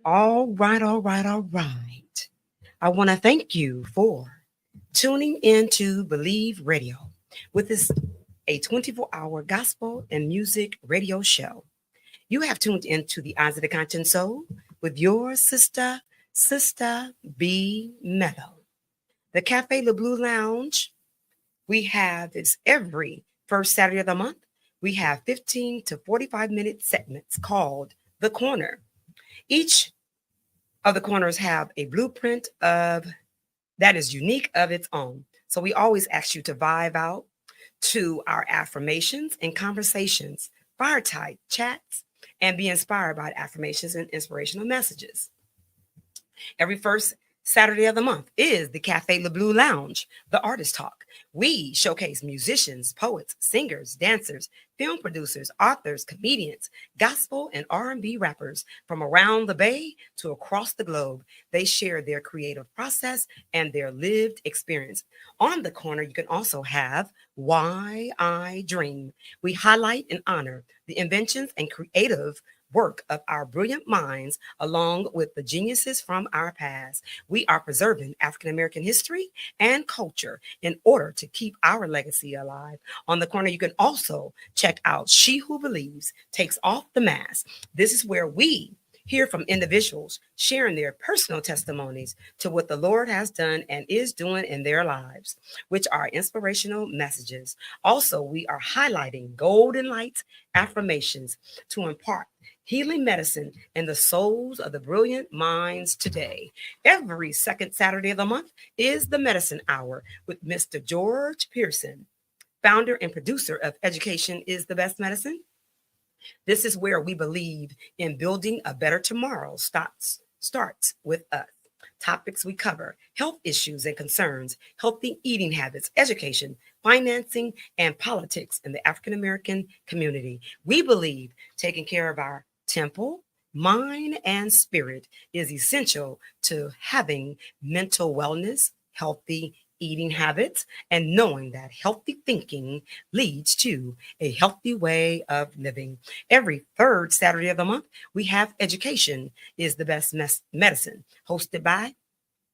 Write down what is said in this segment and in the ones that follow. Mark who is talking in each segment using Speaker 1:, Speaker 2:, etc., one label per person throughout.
Speaker 1: All right, all right, all right. I want to thank you for tuning in to Believe Radio with this a 24-hour gospel and music radio show. You have tuned into the Eyes of the Conscience Soul with your Sister B Mellow. The Cafe Le Blue Lounge, we have this every first Saturday of the month. We have 15 to 45-minute segments called The Corner. Each of the corners have a blueprint of that is unique of its own. So we always ask you to vibe out to our affirmations and conversations, fireside chats, and be inspired by affirmations and inspirational messages. Every first Saturday of the month is the Cafe Le Blue Lounge, the Artist Talk. We showcase musicians, poets, singers, dancers, film producers, authors, comedians, gospel and R&B rappers from around the Bay to across the globe. They share their creative process and their lived experience. On the corner, you can also have Why I Dream. We highlight and honor the inventions and creative work of our brilliant minds, along with the geniuses from our past. We are preserving African American history and culture in order to keep our legacy alive. On the corner, you can also check out She Who Believes Takes Off the Mask. This is where we hear from individuals sharing their personal testimonies to what the Lord has done and is doing in their lives, which are inspirational messages. Also, we are highlighting golden light affirmations to impart healing medicine in the souls of the brilliant minds today. Every second Saturday of the month is the Medicine Hour with Mr. George Pearson, founder and producer of Education is the Best Medicine. This is where we believe in building a better tomorrow starts with us. Topics we cover: health issues and concerns, healthy eating habits, education, financing, and politics in the African American community. We believe taking care of our temple, mind, and spirit is essential to having mental wellness, healthy eating habits, and knowing that healthy thinking leads to a healthy way of living. Every third Saturday of the month, we have Education is the Best Medicine, hosted by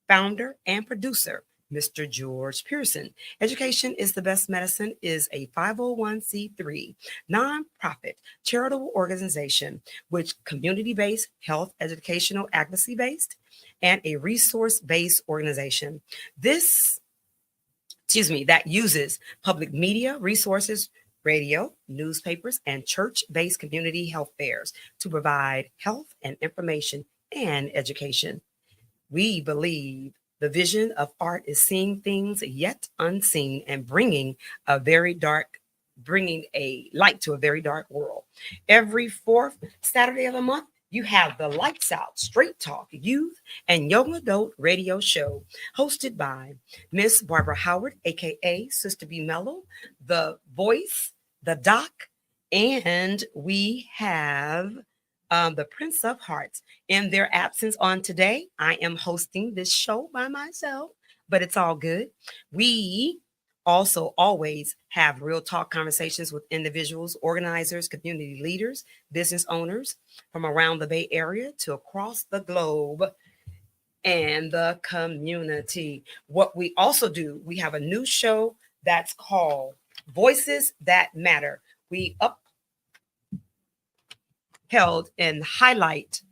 Speaker 1: founder and producer Mr. George Pearson. Education is the Best Medicine is a 501c3 nonprofit charitable organization which community-based, health educational advocacy based, and a resource-based organization. That uses public media resources, radio, newspapers, and church-based community health fairs to provide health and information and education. We believe the vision of art is seeing things yet unseen and bringing a light to a very dark world. Every fourth Saturday of the month, you have the Lights Out Straight Talk Youth and Young Adult Radio Show, hosted by Miss Barbara Howard, aka Sister B Mellow, the voice, the doc, and we have the Prince of Hearts. In their absence on today, I am hosting this show by myself, but it's all good. We also always have real talk conversations with individuals, organizers, community leaders, business owners from around the Bay Area to across the globe and the community. What we also do, we have a new show that's called Voices That Matter. We upheld and highlight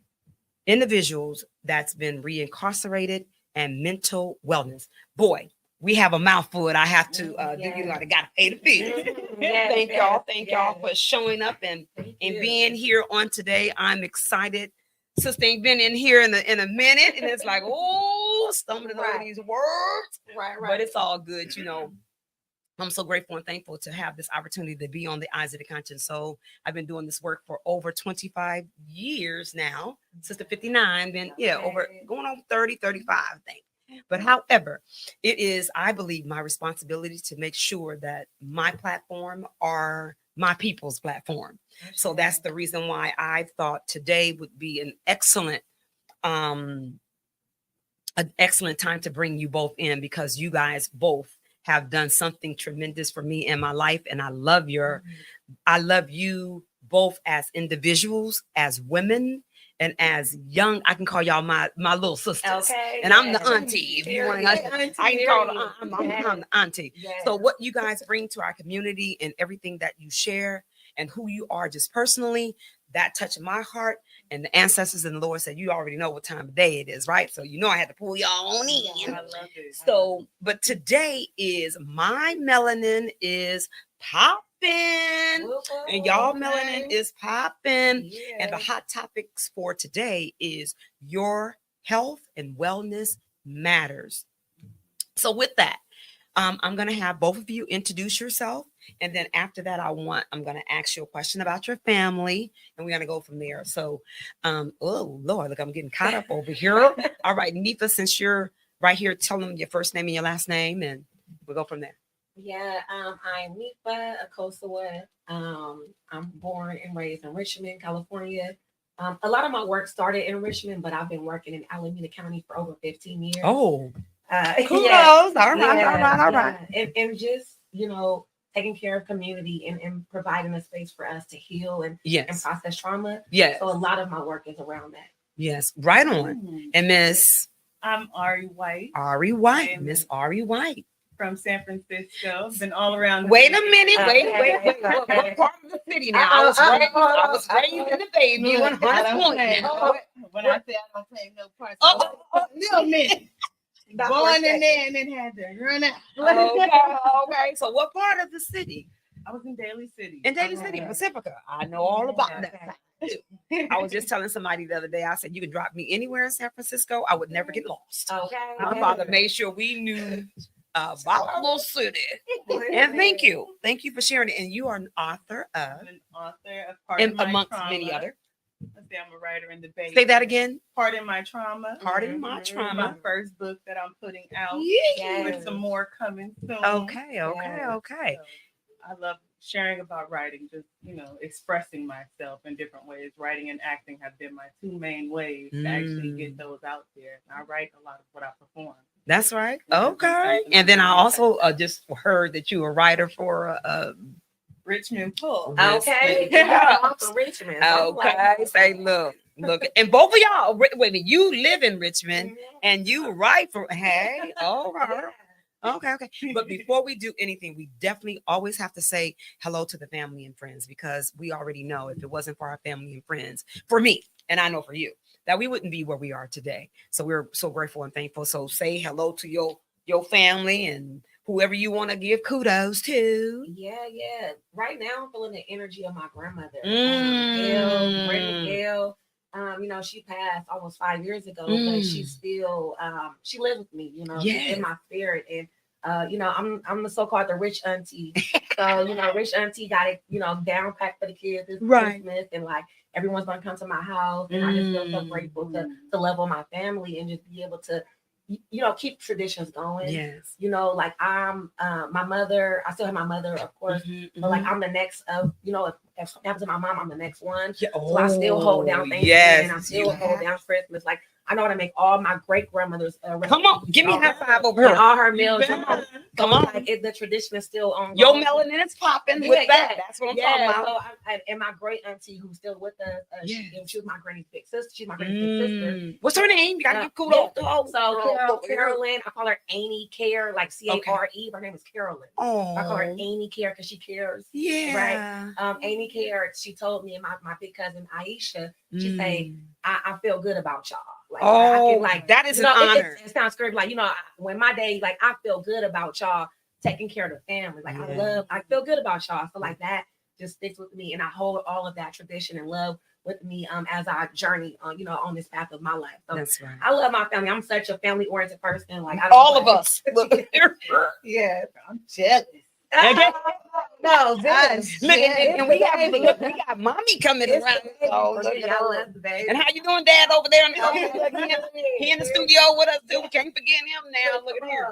Speaker 1: individuals that's been reincarcerated and mental wellness. Boy, we have a mouthful. I have to give you like I gotta pay the bill. Thank y'all for showing up and being here on today. I'm excited. Sister ain't been in here in a minute, and it's like, oh, stumbling over these words. Right. But it's all good, you know. I'm so grateful and thankful to have this opportunity to be on the Eyes of the Conscience Soul. I've been doing this work for over 25 years now, since the 59, then over going on 30, 35, I think. But however, it is, I believe, my responsibility to make sure that my platform are my people's platform. So that's the reason why I thought today would be um an excellent time to bring you both in, because you guys both have done something tremendous for me in my life, and I love you both as individuals, as women, And as young, I can call y'all my little sisters.
Speaker 2: Okay.
Speaker 1: And I'm the auntie. If you want to, I can call
Speaker 2: you.
Speaker 1: I'm the auntie.
Speaker 2: Yes.
Speaker 1: So what you guys bring to our community and everything that you share and who you are just personally, that touched my heart. And the ancestors and the Lord said, you already know what time of day it is, right? So you know I had to pull y'all on in.
Speaker 2: Yeah.
Speaker 3: I love it.
Speaker 1: So, but today is my melanin is popping. And y'all melanin is popping. And the hot topics for today is your health and wellness matters. So with that, I'm going to have both of you introduce yourself. And then after that, I'm going to ask you a question about your family and we're going to go from there. So, oh Lord, look, I'm getting caught up over here. All right, Nifa, since you're right here, tell them your first name and your last name and we'll go from there.
Speaker 2: Yeah, I'm Nifa Akosawa. I'm born and raised in Richmond, California. A lot of my work started in Richmond, but I've been working in Alameda County for over 15 years.
Speaker 1: Oh, kudos.
Speaker 2: Yeah,
Speaker 1: all right.
Speaker 2: And just, taking care of community and providing a space for us to heal and process trauma.
Speaker 1: Yes.
Speaker 2: So a lot of my work is around that.
Speaker 1: Yes, right on. And Miss?
Speaker 3: I'm Ari White.
Speaker 1: Ari White. Miss Ari White.
Speaker 3: From San Francisco. Been all around.
Speaker 1: Wait a minute. Wait. What part of the city now? I was raised in the baby.
Speaker 3: When I say I don't claim no parts. Little minute. Born in there and then had to run out.
Speaker 1: Okay. So what part of the city?
Speaker 3: I was in Daly City.
Speaker 1: In Daly City, Pacifica. I know all about that. I was just telling somebody the other day, I said, you could drop me anywhere in San Francisco. I would never get lost.
Speaker 2: Okay.
Speaker 1: My father made sure we knew about the little city. And thank you. Thank you for sharing it. And you are an author of?
Speaker 3: I'm an author of Pardon My
Speaker 1: amongst
Speaker 3: Trauma.
Speaker 1: many other.
Speaker 3: I'm a writer in debate.
Speaker 1: Say that again.
Speaker 3: Pardon My Trauma.
Speaker 1: Pardon My Trauma.
Speaker 3: My first book that I'm putting out.
Speaker 1: Yes.
Speaker 3: With some more coming soon.
Speaker 1: Okay.
Speaker 3: So I love sharing about writing, just, expressing myself in different ways. Writing and acting have been my two main ways to actually get those out there. And I write a lot of what I perform.
Speaker 1: That's right. Okay. And then I also just heard that you were a writer for
Speaker 3: Richmond Pull.
Speaker 2: Okay.
Speaker 1: From
Speaker 2: Richmond.
Speaker 1: Okay. Say, look. And both of y'all, wait a minute, you live in Richmond and you write for, hey, all right. Okay. But before we do anything, we definitely always have to say hello to the family and friends, because we already know if it wasn't for our family and friends, for me, and I know for you, that we wouldn't be where we are today. So we're so grateful and thankful. So say hello to your family and whoever you want to give kudos to.
Speaker 2: Yeah. Right now, I'm feeling the energy of my grandmother. Gail. She passed almost 5 years ago, but she's still she lives with me, she's in my spirit. And I'm the so-called the rich auntie. So, rich auntie got it, down packed for the kids this Christmas, and like everyone's gonna come to my house. And I just feel so grateful to love on my family and just be able to keep traditions going.
Speaker 1: Yes.
Speaker 2: Like I'm my mother, I still have my mother, of course, but like I'm the next of, if happens to my mom, I'm the next one. Yeah. So I still hold down Thanksgiving, and I still hold down Christmas. Like I know how to make all my great grandmother's
Speaker 1: come on, give me a high five over here.
Speaker 2: All her meals.
Speaker 1: Come on.
Speaker 2: Like the tradition is still on.
Speaker 1: Your melanin is popping with that. That's what I'm talking about.
Speaker 2: So and my great auntie who's still with us, she was my granny's big sister. She's my granny's big sister.
Speaker 1: What's her name? You gotta give kudos to her.
Speaker 2: So Carolyn, I call her Amy Care, like Care. Her name is Carolyn.
Speaker 1: Oh,
Speaker 2: I call her Amy Care because she cares.
Speaker 1: Yeah.
Speaker 2: Right. Amy Care. She told me, and my big cousin Aisha. She say, I feel good about y'all. Like, I can,
Speaker 1: that is an honor.
Speaker 2: It sounds great. Like, when my day, like, I feel good about y'all taking care of the family. Like, I feel good about y'all. So like that just sticks with me. And I hold all of that tradition and love with me as I journey on, on this path of my life. So
Speaker 1: that's right.
Speaker 2: I love my family. I'm such a family oriented person. Like
Speaker 1: all of us. Look,
Speaker 3: yeah, I'm jealous.
Speaker 2: No,
Speaker 1: and we got mommy coming around. And how you doing, Dad, over there? He in the studio with us too. We can't forget him now. Look at here.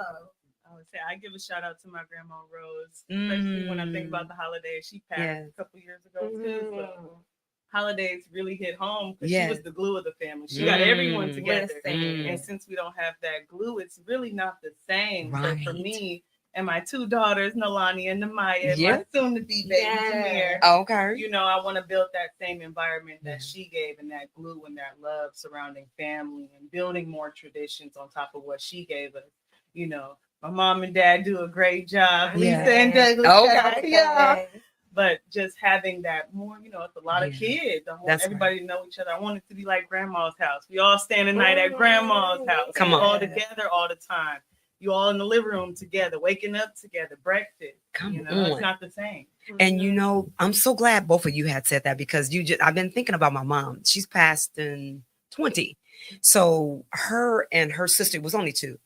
Speaker 3: I would say I give a shout out to my grandma Rose, especially when I think about the holidays. She passed a couple years ago too. So holidays really hit home because she was the glue of the family. She got everyone together. And since we don't have that glue, it's really not the same. Right. So for me, and my 2 daughters, Nalani and Namaya, and
Speaker 1: Yeah.
Speaker 3: my soon-to-be baby, Jameer.
Speaker 1: Okay.
Speaker 3: You know, I want to build that same environment that she gave, and that glue and that love surrounding family, and building more traditions on top of what she gave us. You know, my mom and dad do a great job.
Speaker 1: Yeah.
Speaker 3: Lisa and Douglas.
Speaker 1: Okay.
Speaker 3: Yeah. But just having that more, you know, it's a lot of kids. I want
Speaker 1: That's
Speaker 3: everybody to know each other. I want it to be like grandma's house. We all stand the night at grandma's house.
Speaker 1: Come
Speaker 3: We
Speaker 1: on.
Speaker 3: all together all the time. You all in the living room together, waking up together, breakfast.
Speaker 1: Come
Speaker 3: you know,
Speaker 1: on.
Speaker 3: It's not the same.
Speaker 1: And you know, I'm so glad both of you had said that, because I've been thinking about my mom. She's passed in 20. So her and her sister was only 2.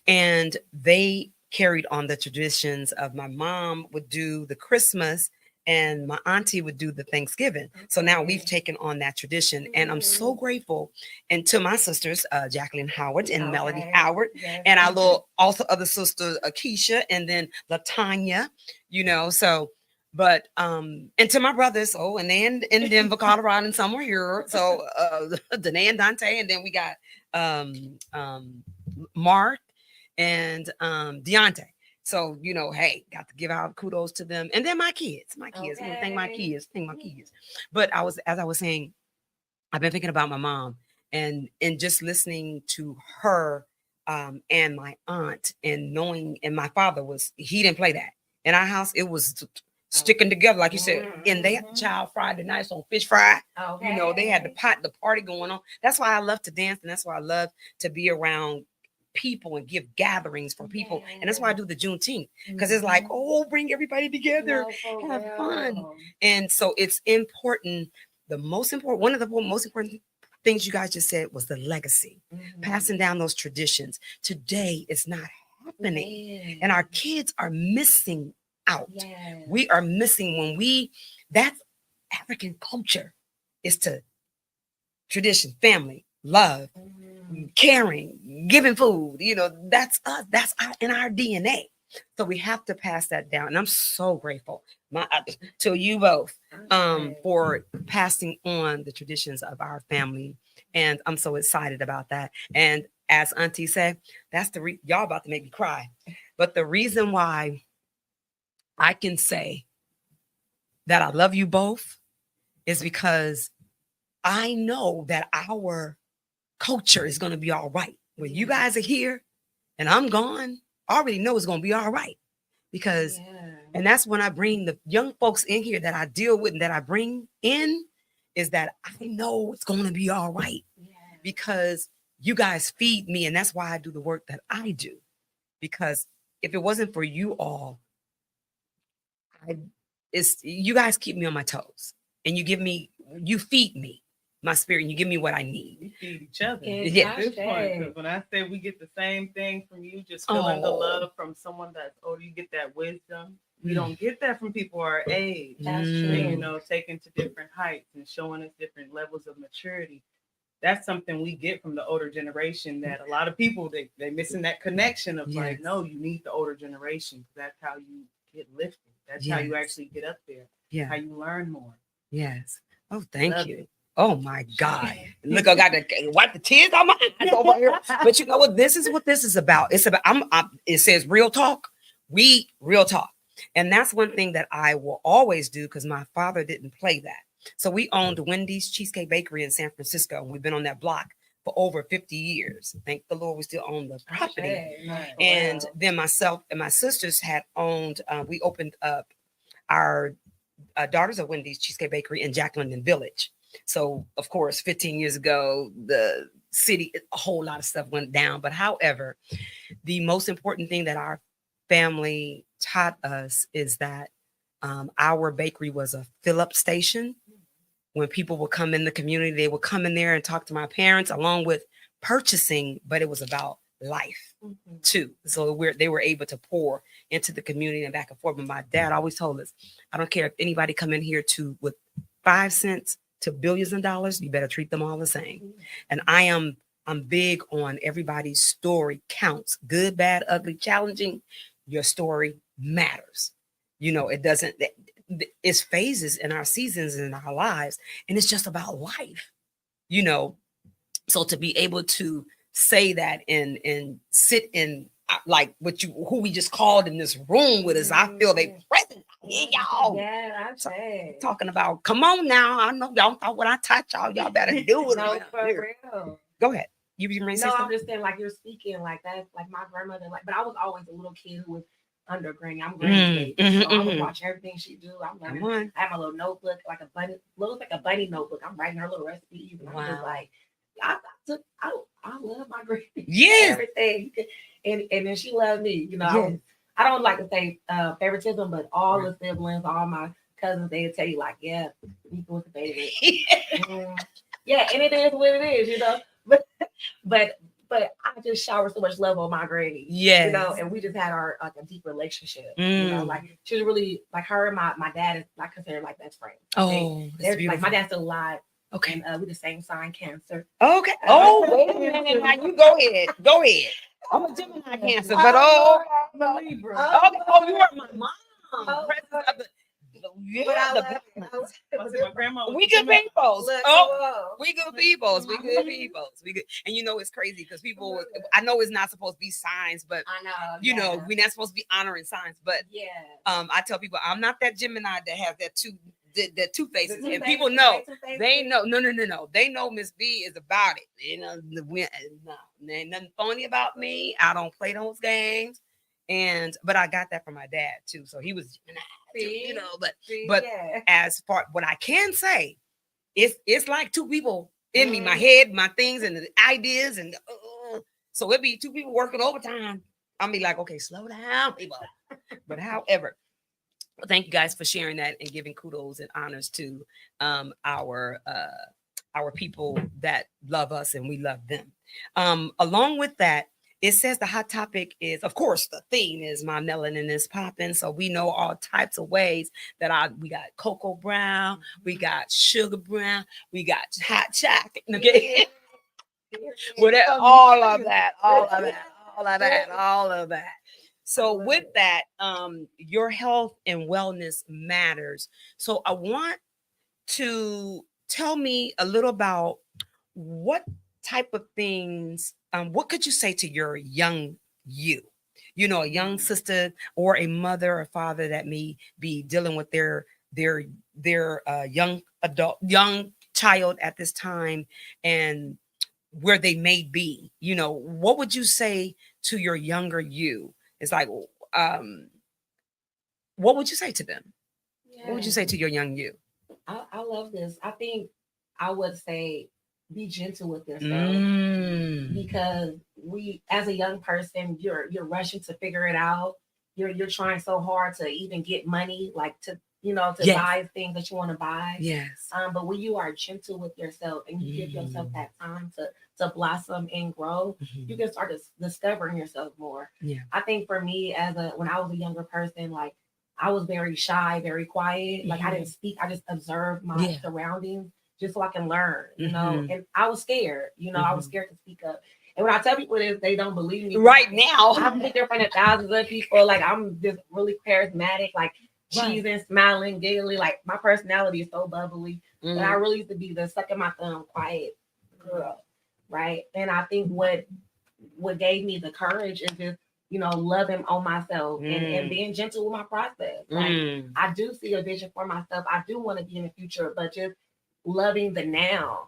Speaker 1: And they carried on the traditions of my mom would do the Christmas and my auntie would do the Thanksgiving. So now we've taken on that tradition, and I'm so grateful. And to my sisters, Jacqueline Howard and Melody Howard, and our little also other sister, Keisha, and then Latanya, you know, so. But and to my brothers, and they in Denver, Colorado, and somewhere here. So Danae and Dante, and then we got Mark and Deontay. So, you know, hey, got to give out kudos to them. And then my kids. I'm gonna thank my kids. But as I was saying, I've been thinking about my mom and just listening to her and my aunt, and knowing, and my father he didn't play that. In our house, it was sticking together, like you said. And they had child Friday nights on fish fry. You know, they had the party going on. That's why I love to dance, and that's why I love to be around people and give gatherings for people. And that's why I do the Juneteenth, because it's like, bring everybody together, have fun. And so it's important. One of the most important things you guys just said was the legacy, passing down those traditions. Today it's not happening, and our kids are missing out. We are missing that's African culture, is to tradition, family, love, caring, giving food. You know, that's us. That's in our DNA. So we have to pass that down. And I'm so grateful to you both for passing on the traditions of our family. And I'm so excited about that. And as Auntie said, that's y'all about to make me cry. But the reason why I can say that I love you both is because I know that our culture is going to be all right. When you guys are here and I'm gone, I already know it's going to be all right. Because, and that's when I bring the young folks in here that I deal with and that I bring in, is that I know it's going to be all right. Because you guys feed me, and that's why I do the work that I do. Because if it wasn't for you all, you guys keep me on my toes, and you feed me my spirit, and you give me what I need.
Speaker 3: We feed each other.
Speaker 1: Yeah.
Speaker 3: At this point, because when I say we get the same thing from you, just feeling the love from someone that's older, you get that wisdom. We don't get that from people our age.
Speaker 2: That's true.
Speaker 3: And, you know, taken to different heights and showing us different levels of maturity. That's something we get from the older generation that a lot of people, they missing that connection of like, no, you need the older generation. That's how you get lifted. That's how you actually get up there.
Speaker 1: Yeah.
Speaker 3: How you learn more.
Speaker 1: Yes. Oh, thank
Speaker 3: Love
Speaker 1: you.
Speaker 3: it.
Speaker 1: Oh my God. Look, I got to wipe the tears on my eyes over here. But you know what? This is what this is about. It's about, it says real talk. Real talk. And that's one thing that I will always do, because my father didn't play that. So we owned Wendy's Cheesecake Bakery in San Francisco, and we've been on that block for over 50 years. Thank the Lord we still own the property. And then myself and my sisters had owned, we opened up our Daughters of Wendy's Cheesecake Bakery in Jack London Village. So, of course, 15 years ago, the city, a whole lot of stuff went down. But however, the most important thing that our family taught us is that our bakery was a fill-up station. When people would come in the community, they would come in there and talk to my parents along with purchasing, but it was about life too. So they were able to pour into the community and back and forth. But my dad always told us, I don't care if anybody come in here with 5 cents to billions of dollars, you better treat them all the same. And I'm big on everybody's story counts. Good, bad, ugly, challenging. Your story matters. You know, it's phases in our seasons in our lives, and it's just about life, you know. So to be able to say that and sit in like what you who we just called in this room with us. I feel they present here, y'all.
Speaker 2: Yeah, I'm saying.
Speaker 1: Talking about, come on now. I know y'all thought what I taught y'all better do it.
Speaker 2: No, for
Speaker 1: Here.
Speaker 2: real.
Speaker 1: Go ahead. You may say
Speaker 2: No, I'm
Speaker 1: something?
Speaker 2: just saying, like you're speaking like that, like my grandmother, like, but I was always a little kid who was under Granny. I'm Granny's baby, so I would watch everything she do. I'm learning.
Speaker 1: Come on.
Speaker 2: I have my little notebook, like a bunny, looks like a bunny notebook. I'm writing her little recipes, and I'm just
Speaker 1: Wow.
Speaker 2: like, I love my granny.
Speaker 1: Yes.
Speaker 2: Everything, and then she loved me. You know,
Speaker 1: Yes.
Speaker 2: I don't like to say favoritism, but all the siblings, all my cousins, they tell you like, yeah, Nika was the favorite. Yeah, and it is what it is, you know. But I just showered so much love on my granny.
Speaker 1: Yes.
Speaker 2: You know, and we just had our like a deep relationship. You know, like she was really like her and my dad is like considered like best friends.
Speaker 1: Oh,
Speaker 2: they're
Speaker 1: that's
Speaker 2: like my dad's still alive.
Speaker 1: Okay.
Speaker 2: And we the same sign, Cancer.
Speaker 1: Okay. Oh, wait a minute. Now you go ahead. Go ahead. I'm a Gemini Cancer, but
Speaker 3: Libra.
Speaker 1: oh, you are my mom.
Speaker 2: Oh,
Speaker 1: Presence of the, yeah,
Speaker 2: But I
Speaker 1: the
Speaker 2: love it.
Speaker 1: balance.
Speaker 3: My grandma was
Speaker 1: We good peoples.
Speaker 2: Look,
Speaker 1: Oh, we good peoples. We good peoples. We good. And you know it's crazy because people. I know it's not supposed to be signs, but
Speaker 2: I know.
Speaker 1: you know we're not supposed to be honoring signs. But
Speaker 2: Yeah.
Speaker 1: I tell people I'm not that Gemini that has that two faces,
Speaker 2: The
Speaker 1: and
Speaker 2: two
Speaker 1: people
Speaker 2: faces,
Speaker 1: know.
Speaker 2: two faces.
Speaker 1: They know. No. They know Miss B is about it. You know, no, there ain't nothing phony about me. I don't play those games. But I got that from my dad too. So he was, you know, but
Speaker 2: yeah.
Speaker 1: as far what I can say, it's like two people in me, my head, my things, and the ideas, and so it be two people working overtime. I'll be like, okay, slow down, people. But however, thank you guys for sharing that and giving kudos and honors to our people that love us and we love them. Along with that, it says the hot topic is, of course, the theme is my melanin is popping. So we know all types of ways that we got cocoa brown, we got sugar brown, we got hot chocolate. Okay. Whatever, all of that. So with that, your health and wellness matters. So I want to tell me a little about what type of things, what could you say to your young you? You know, a young sister or a mother or father that may be dealing with their young child at this time and where they may be. You know, what would you say to your younger you? It's like, what would you say to them? Yeah. What would you say to your young you?
Speaker 2: I love this. I think I would say be gentle with yourself because we, as a young person, you're rushing to figure it out. You're trying so hard to even get money, like to buy things that you want to buy.
Speaker 1: Yes.
Speaker 2: But when you are gentle with yourself and you give yourself that time to blossom and grow, you can start discovering yourself more.
Speaker 1: Yeah.
Speaker 2: I think for me, when I was a younger person, like I was very shy, very quiet. Like I didn't speak. I just observed my surroundings just so I can learn, you know. And I was scared, I was scared to speak up. And when I tell people this, they don't believe me.
Speaker 1: Right now,
Speaker 2: I'm there in front of thousands of people. Like I'm just really charismatic, like cheesing, smiling, giggly. Like my personality is so bubbly. But I really used to be the suck in my thumb, quiet girl, right? And I think what gave me the courage is just loving on myself and being gentle with my process. Like I do see a vision for myself. I do want to be in the future, but just loving the now.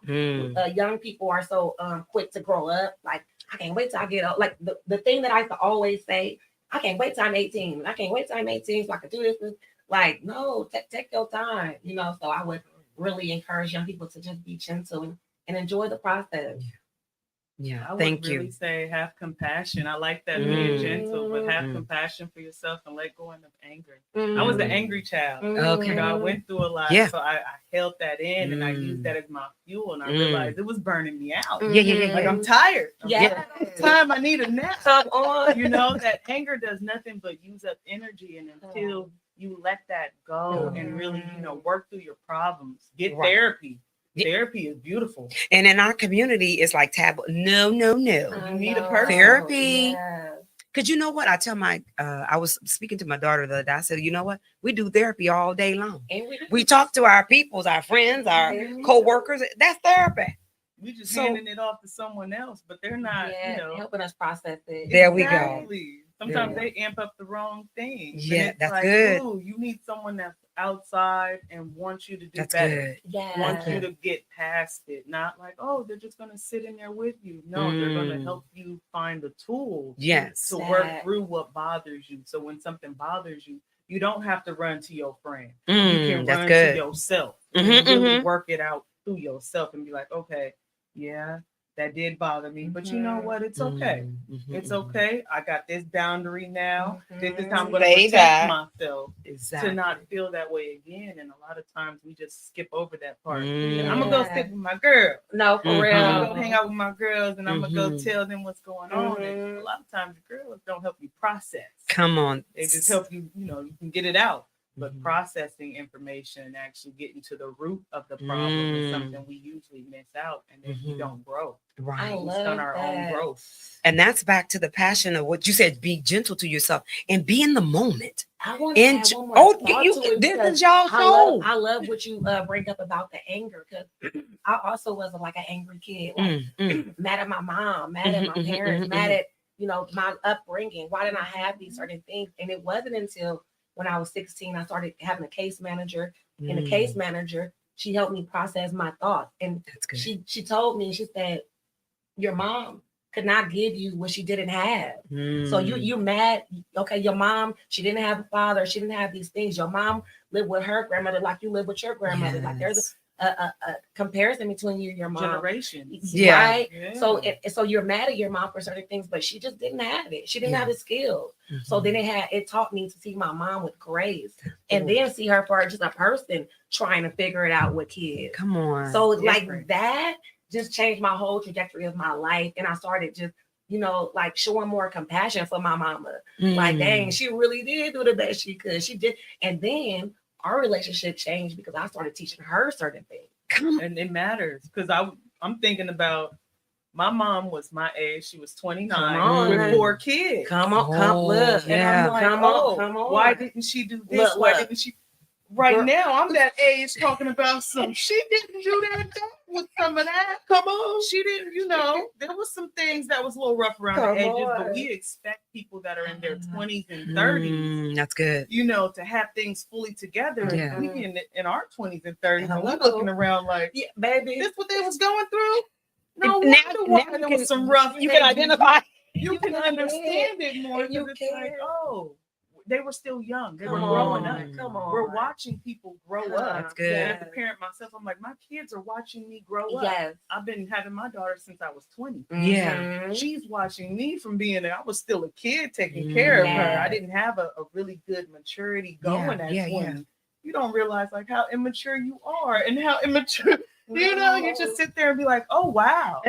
Speaker 2: Young people are so quick to grow up. Like I can't wait till I get up. Like the thing that I used to always say, I can't wait till I'm 18. I can't wait till I'm 18 so I can do this. Like no, take your time. So I would really encourage young people to just be gentle and enjoy the process.
Speaker 1: Yeah,
Speaker 3: I
Speaker 1: thank
Speaker 3: would
Speaker 1: you.
Speaker 3: really say have compassion. I like that being gentle, but have compassion for yourself and let go of anger. I was an angry child.
Speaker 1: Okay.
Speaker 3: I went through a lot, so I held that in and I used that as my fuel, and I realized it was burning me out.
Speaker 1: Yeah.
Speaker 3: Like I'm tired.
Speaker 2: Yeah,
Speaker 3: it's time I need a nap. That anger does nothing but use up energy, and until you let that go and really, work through your problems, get therapy. Therapy is beautiful.
Speaker 1: And in our community, it's like taboo. No. You
Speaker 3: need a person.
Speaker 1: Therapy. Because you know what? I tell I was speaking to my daughter the other day. I said, you know what? We do therapy all day long. And we talk to our peoples, our friends, our co-workers. That's therapy.
Speaker 3: We just handing it off to someone else, but they're not,
Speaker 2: helping us process it.
Speaker 1: There we go.
Speaker 3: Sometimes they amp up the wrong things.
Speaker 1: Yeah,
Speaker 3: and it's
Speaker 1: that's
Speaker 3: like,
Speaker 1: good.
Speaker 3: Ooh, you need someone that's outside and wants you to do
Speaker 1: That's
Speaker 3: better.
Speaker 1: good.
Speaker 2: Yeah.
Speaker 3: Wants you to get past it. Not like, oh, they're just gonna sit in there with you. No, they're gonna help you find the tools
Speaker 1: Yes.
Speaker 3: to work through what bothers you. So when something bothers you, you don't have to run to your friend. You can
Speaker 1: That's
Speaker 3: run
Speaker 1: good.
Speaker 3: to yourself
Speaker 1: Mhm,
Speaker 3: and really
Speaker 1: mhm.
Speaker 3: work it out through yourself and be like, okay, yeah, that did bother me. But you know what? It's okay. It's okay. I got this boundary now. This is how I'm going to
Speaker 1: Say
Speaker 3: protect
Speaker 1: that.
Speaker 3: myself
Speaker 1: Exactly.
Speaker 3: to not feel that way again. And a lot of times we just skip over that part.
Speaker 1: Mm.
Speaker 3: I'm going to go sit with my girl.
Speaker 2: No, for
Speaker 1: Mhm.
Speaker 2: real.
Speaker 3: I'm going to go hang out with my girls and I'm going to go
Speaker 1: Mhm.
Speaker 3: tell them what's going on. And a lot of times the girls don't help you process.
Speaker 1: Come on.
Speaker 3: They just help you, you can get it out. But
Speaker 1: Mhm.
Speaker 3: processing information and actually getting to the root of the problem is something we usually miss out, and then we don't grow.
Speaker 1: Right.
Speaker 2: I
Speaker 3: We
Speaker 2: love
Speaker 3: stun our own
Speaker 2: that.
Speaker 3: growth.
Speaker 1: And that's back to the passion of what you said, be gentle to yourself and be in the moment.
Speaker 2: I want to add one more thought to it
Speaker 1: this
Speaker 2: because
Speaker 1: is y'all show.
Speaker 2: I love what you bring up about the anger, because I also was like an angry kid, like mad at my mom, mad at my parents, mad at my upbringing. Why didn't I have these certain things? And it wasn't until when I was 16 I started having a case manager, and the case manager, she helped me process my thoughts, and
Speaker 1: That's good.
Speaker 2: she told me, she said, your mom could not give you what she didn't have. So you mad? Okay, your mom, she didn't have a father, she didn't have these things. Your mom lived with her grandmother like you live with your grandmother. Like there's a comparison between you and your mom.
Speaker 3: Generations.
Speaker 1: Yeah.
Speaker 2: Right?
Speaker 3: Yeah.
Speaker 2: So you're mad at your mom for certain things, but she just didn't have it. She didn't have the skills. So then it taught me to see my mom with grace, and then see her for just a person trying to figure it out with kids.
Speaker 1: Come on.
Speaker 2: So like that just changed my whole trajectory of my life. And I started just, like showing more compassion for my mama. Like, dang, she really did do the best she could. She did. And then our relationship changed because I started teaching her certain things.
Speaker 3: And it matters, because I'm thinking about my mom was my age. She was 29 with 4 kids.
Speaker 2: Come on, look.
Speaker 3: And I'm like,
Speaker 2: come on.
Speaker 3: Why didn't she do this? Why didn't she? Right now, I'm that age talking about some. She didn't do that with some of that. Come on, she didn't. There was some things that was a little rough around the edges, but we expect people that are in their 20s and 30s.
Speaker 1: That's good.
Speaker 3: To have things fully together.
Speaker 1: Yeah.
Speaker 3: We in our 20s and 30s, and we're looking around like,
Speaker 2: baby,
Speaker 3: this what they was going through. No
Speaker 1: now
Speaker 3: wonder there was some rough.
Speaker 1: You can identify.
Speaker 3: You can understand it more.
Speaker 2: You
Speaker 3: It's
Speaker 2: can.
Speaker 3: like, oh, they were still young. They were
Speaker 2: Come
Speaker 3: growing
Speaker 2: on.
Speaker 3: up.
Speaker 2: Come on.
Speaker 3: We're watching people grow up.
Speaker 1: That's good.
Speaker 3: And as a parent myself, I'm like, my kids are watching me grow up.
Speaker 2: Yes.
Speaker 3: I've been having my daughter since I was 20.
Speaker 1: Yeah.
Speaker 3: She's watching me from being there. I was still a kid taking care of her. I didn't have a really good maturity going at 20. You don't realize like how immature you are and how immature, you just sit there and be like, oh, wow.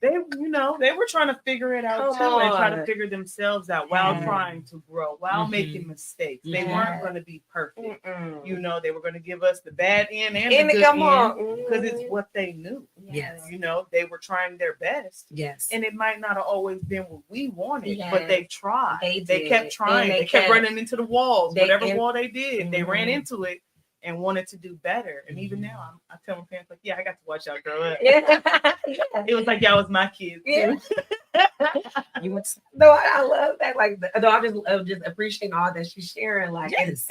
Speaker 3: They were trying to figure it out too, and trying to figure themselves out while trying to grow, while making mistakes. They weren't going to be perfect. They were going to give us the bad end and the good end because it's what they knew.
Speaker 1: Yes.
Speaker 3: They were trying their best.
Speaker 1: Yes.
Speaker 3: And it might not have always been what we wanted, but they tried.
Speaker 2: They
Speaker 3: kept trying. They kept running into the walls. Whatever wall they did, they ran into it and wanted to do better. And even now, I tell my parents, like, yeah, I got to watch y'all grow up. It was like y'all was my kids.
Speaker 2: Yeah.
Speaker 1: You would.
Speaker 2: No, I love that. Like, no, I just appreciate all that she's sharing. Like,
Speaker 1: Yes.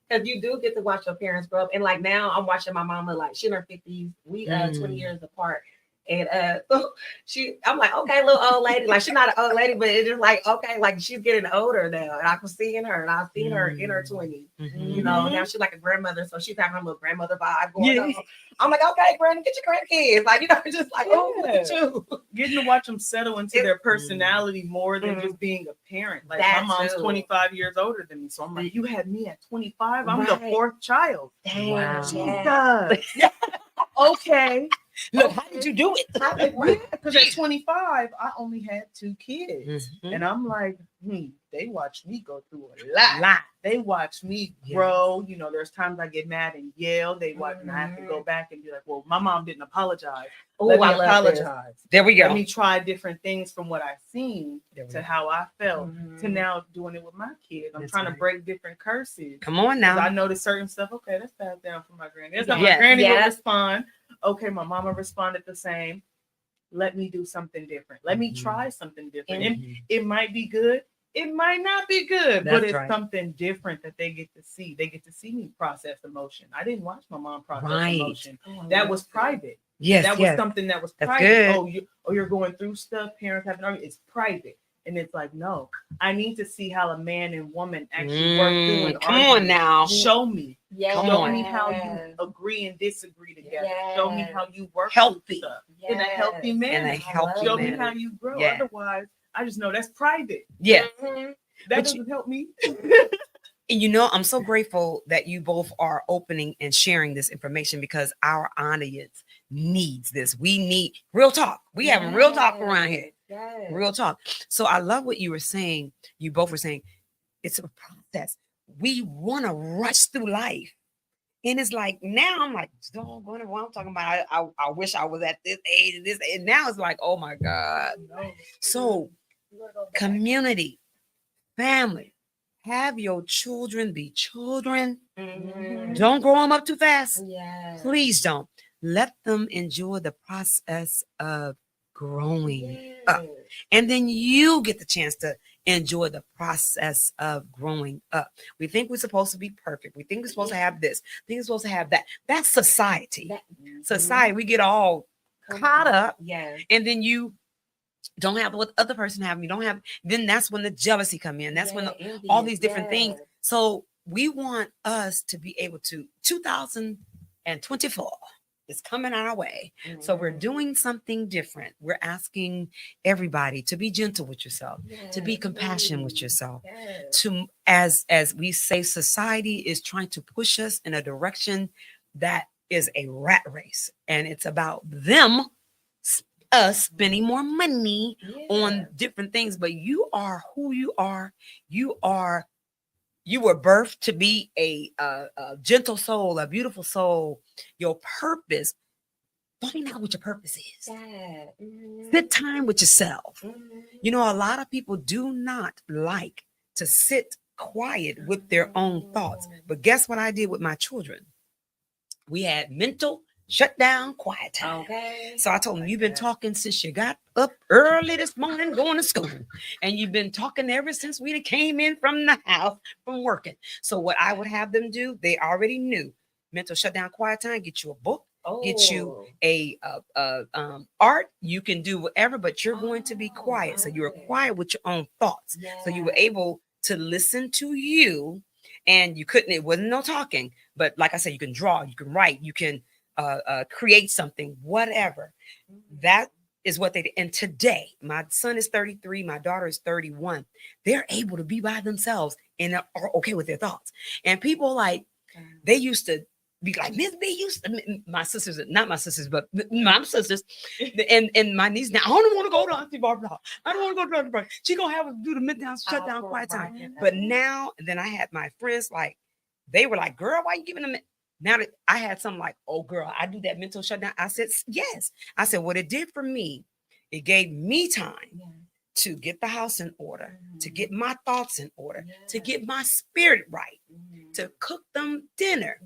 Speaker 2: Because you do get to watch your parents grow up. And like now, I'm watching my mama. Like, she in her 50s. We 20 years apart. And so I'm like, okay, little old lady. Like, she's not an old lady, but it's just like, okay, like she's getting older now. And I was seeing her, and I've seen her in her 20s. Now she's like a grandmother, so she's having a little grandmother vibe going on. I'm like, okay, granny, get your grandkids. Like, just like, oh, look at you.
Speaker 3: Getting to watch them settle into their personality more than just being a parent. Like,
Speaker 2: That
Speaker 3: my mom's
Speaker 2: too.
Speaker 3: 25 years older than me. So I'm like, you had me at 25. I'm the 4th child.
Speaker 2: Dang,
Speaker 1: Wow.
Speaker 3: Jesus. Okay.
Speaker 1: Look, how did you do it?
Speaker 3: Because at 25, I only had 2 kids. And I'm like, they watched me go through a lot. They watch me grow. There's times I get mad and yell. They watch, and I have to go back and be like, well, my mom didn't apologize. Let me apologize.
Speaker 1: There we go.
Speaker 3: Let me try different things from what I've seen to how I felt to now doing it with my kids. I'm trying to break different curses.
Speaker 1: Come on now.
Speaker 3: I noticed certain stuff. Okay, that's passed down from my granny. That's how my granny would respond. Okay, my mama responded the same. Let me do something different. Let me try something different. And it might be good. it might not be good,
Speaker 1: That's
Speaker 3: but it's
Speaker 1: right.
Speaker 3: something different that they get to see. They get to see me process emotion. I didn't watch my mom process
Speaker 1: Right.
Speaker 3: emotion. That was private.
Speaker 1: Yes,
Speaker 3: That was
Speaker 1: yes.
Speaker 3: something that was
Speaker 1: That's
Speaker 3: private.
Speaker 1: good.
Speaker 3: You're going through stuff. Parents have an argument. It's private, and it's like, no, I need to see how a man and woman actually work through an
Speaker 1: Come on
Speaker 3: argument.
Speaker 1: now.
Speaker 3: Show me.
Speaker 2: Yes.
Speaker 3: Show me how you agree and disagree together.
Speaker 2: Yes.
Speaker 3: Show me how you work
Speaker 1: Healthy.
Speaker 3: through stuff in a healthy manner.
Speaker 1: In a healthy
Speaker 3: Show me
Speaker 1: manner.
Speaker 3: how you grow.
Speaker 1: Yeah.
Speaker 3: Otherwise, I just know that's private.
Speaker 1: Yeah.
Speaker 2: Mhm.
Speaker 3: That
Speaker 1: But
Speaker 3: doesn't help me.
Speaker 1: And you know, I'm so grateful that you both are opening and sharing this information because our audience needs this. We need real talk. We having real talk around here.
Speaker 2: Yes.
Speaker 1: Real talk. So I love what you were saying. You both were saying it's a process. We want to rush through life. And it's like now I'm like, doggone it, what I'm talking about. I wish I was at this age and this. And now it's like, oh my God. So community, family, have your children be children.
Speaker 2: Mhm.
Speaker 1: Don't grow them up too fast.
Speaker 2: Yes.
Speaker 1: Please don't. Let them enjoy the process of growing up.
Speaker 2: Yes.
Speaker 1: And then you get the chance to enjoy the process of growing up. We think we're supposed to be perfect. We think we're supposed to have this. We think we're supposed to have that. That's society. Society, we get all caught up.
Speaker 2: Yes.
Speaker 1: And then you don't have what the other person have. You don't have, then that's when the jealousy come in. That's when all these different things. So we want us to be able to, 2024 is coming our way. So we're doing something different. We're asking everybody to be gentle with yourself, to be compassionate with yourself. To as we say, society is trying to push us in a direction that is a rat race, and it's about them, us spending more money on different things. But you are who you are. You were birthed to be a gentle soul, a beautiful soul. Your purpose. Find out what your purpose is. Sit time with yourself. You know, a lot of people do not like to sit quiet with their own thoughts. But guess what I did with my children? We had mental shutdown quiet time. So I told them, you've been talking since you got up early this morning going to school. And you've been talking ever since we came in from the house from working. So what I would have them do, they already knew. Mental shutdown quiet time, get you a book. Get you a art. You can do whatever, but you're going to be quiet. So you were quiet with your own thoughts. So you were able to listen to you, and you couldn't. It wasn't no talking. But like I said, you can draw, you can write, you can create something, whatever. That is what they did. And today, my son is 33, my daughter is 31. They're able to be by themselves and are okay with their thoughts. And people like they used to be like, Miss B used to, my sisters, not my sisters, but my sisters, and my niece. Now I don't want to go to Auntie Barbara. I don't want to go to Auntie Barbara. She gonna have us do the midtown shutdown quiet time. But now, then I had my friends like, they were like, girl, why you giving them? Now that I had something like, oh girl, I do that mental shutdown. I said, yes. I said, what it did for me, it gave me time to get the house in order, to get my thoughts in order, to get my spirit right, to cook them dinner.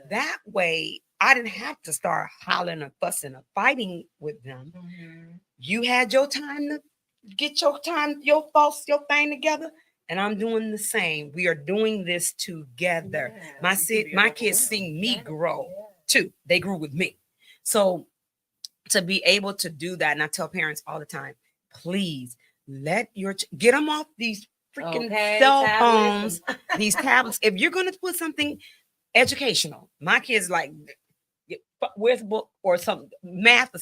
Speaker 1: That way, I didn't have to start hollering or fussing or fighting with them. You had your time to get your thoughts, your thing together. And I'm doing the same. We are doing this together. My kids see me grow too. They grew with me. So to be able to do that, and I tell parents all the time, please let get them off these freaking cell phones, these tablets. If you're going to put something educational, my kids like, where's the book or some math or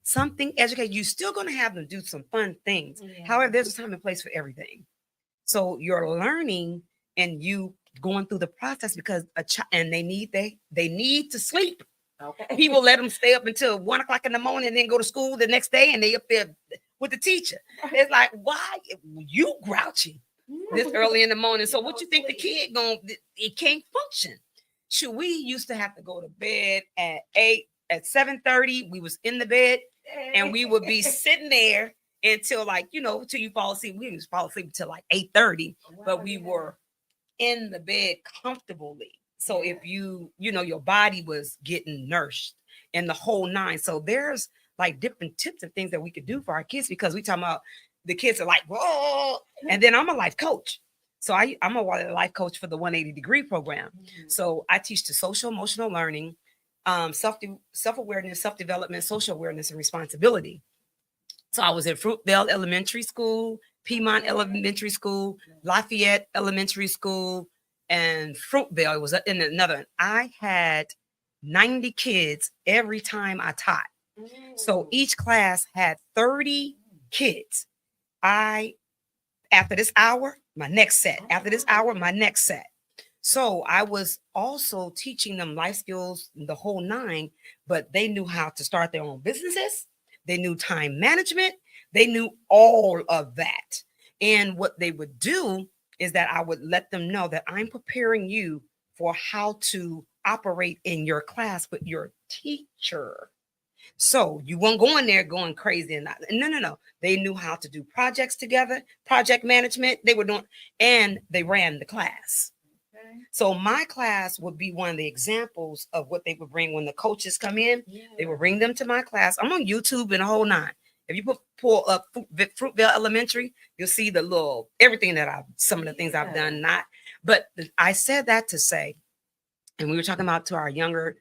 Speaker 1: something educational. You're still going to have them do some fun things. However, there's a time and place for everything. So you're learning and you going through the process because and they need to sleep. People let them stay up until 1 o'clock in the morning and then go to school the next day and they up there with the teacher. It's like, why you grouchy this early in the morning? So what you think the kid it can't function? Shoot, we used to have to go to bed at 8, at 7:30. We was in the bed and we would be sitting there until till you fall asleep. We didn't fall asleep until like 8:30, but we were in the bed comfortably. So if your body was getting nourished and the whole nine. So there's like different tips and things that we could do for our kids because we talking about the kids are like, whoa. And then I'm a life coach. So I'm a life coach for the 180-degree program. So I teach the social emotional learning, self-awareness, self-development, social awareness, and responsibility. So I was at Fruitvale Elementary School, Piedmont Elementary School, Lafayette Elementary School, and Fruitvale. It was in another. I had 90 kids every time I taught. So each class had 30 kids. After this hour, my next set. After this hour, my next set. So I was also teaching them life skills, the whole nine, but they knew how to start their own businesses. They knew time management. They knew all of that. And what they would do is that I would let them know that I'm preparing you for how to operate in your class with your teacher. So you weren't going there going crazy and no. They knew how to do projects together, project management. They were doing, and they ran the class. Okay. So my class would be one of the examples of what they would bring when the coaches come in. Yeah. They would bring them to my class. I'm on YouTube and the whole nine. If you pull up Fruitvale Elementary, you'll see the little everything that some of the things I've done. But I said that to say, and we were talking about to our younger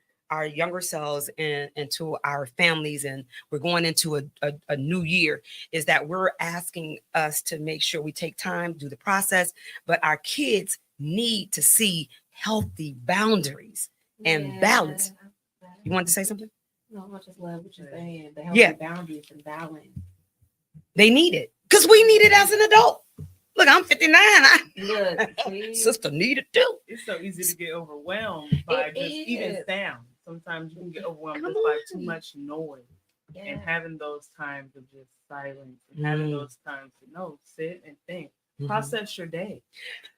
Speaker 1: selves and to our families, and we're going into a new year, is that we're asking us to make sure we take time, do the process, but our kids need to see healthy boundaries and balance. You want to say something?
Speaker 2: No, I just love what you're saying. The healthy boundaries and balance.
Speaker 1: They need it because we need it as an adult. Look, I'm 59. Sister need it too.
Speaker 3: It's so easy to get overwhelmed by even sound. Sometimes you can get overwhelmed just by too much noise. Yeah. And having those times of just silence and having those times to sit and think, process your day,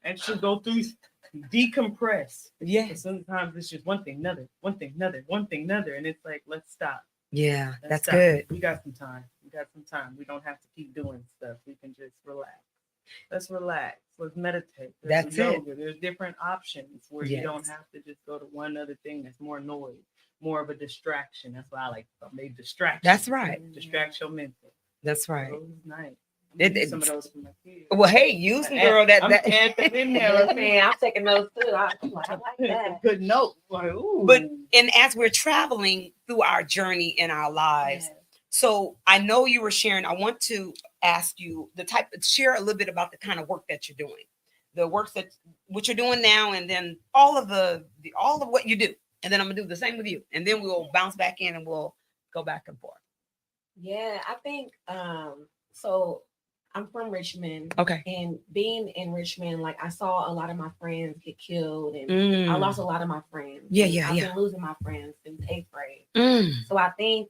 Speaker 3: and to go through, decompress. Yeah. Sometimes it's just one thing, another, and it's like, let's stop.
Speaker 1: Yeah, that's good.
Speaker 3: We got some time. We don't have to keep doing stuff. We can just relax. Let's relax. Let's meditate. There's yoga. There's different options where you don't have to just go to one other thing that's more noise, more of a distraction. That's why I like made distraction.
Speaker 1: That's right.
Speaker 3: Distract your mental.
Speaker 1: That's right.
Speaker 3: Those nice. Some of those for my kids.
Speaker 1: Well, hey, use them, girl. That
Speaker 2: in there, man. I'm taking those too. I like that.
Speaker 3: Good note. Like,
Speaker 1: but as we're traveling through our journey in our lives. So I know you were sharing. I want to ask you share a little bit about the kind of work that you're doing, the work what you're doing now, and then all of what you do. And then I'm gonna do the same with you, and then we'll bounce back in and we'll go back and forth.
Speaker 2: Yeah, I think so. I'm from Richmond.
Speaker 1: Okay.
Speaker 2: And being in Richmond, like I saw a lot of my friends get killed, and I lost a lot of my friends. I've been losing my friends since 8th grade. So I think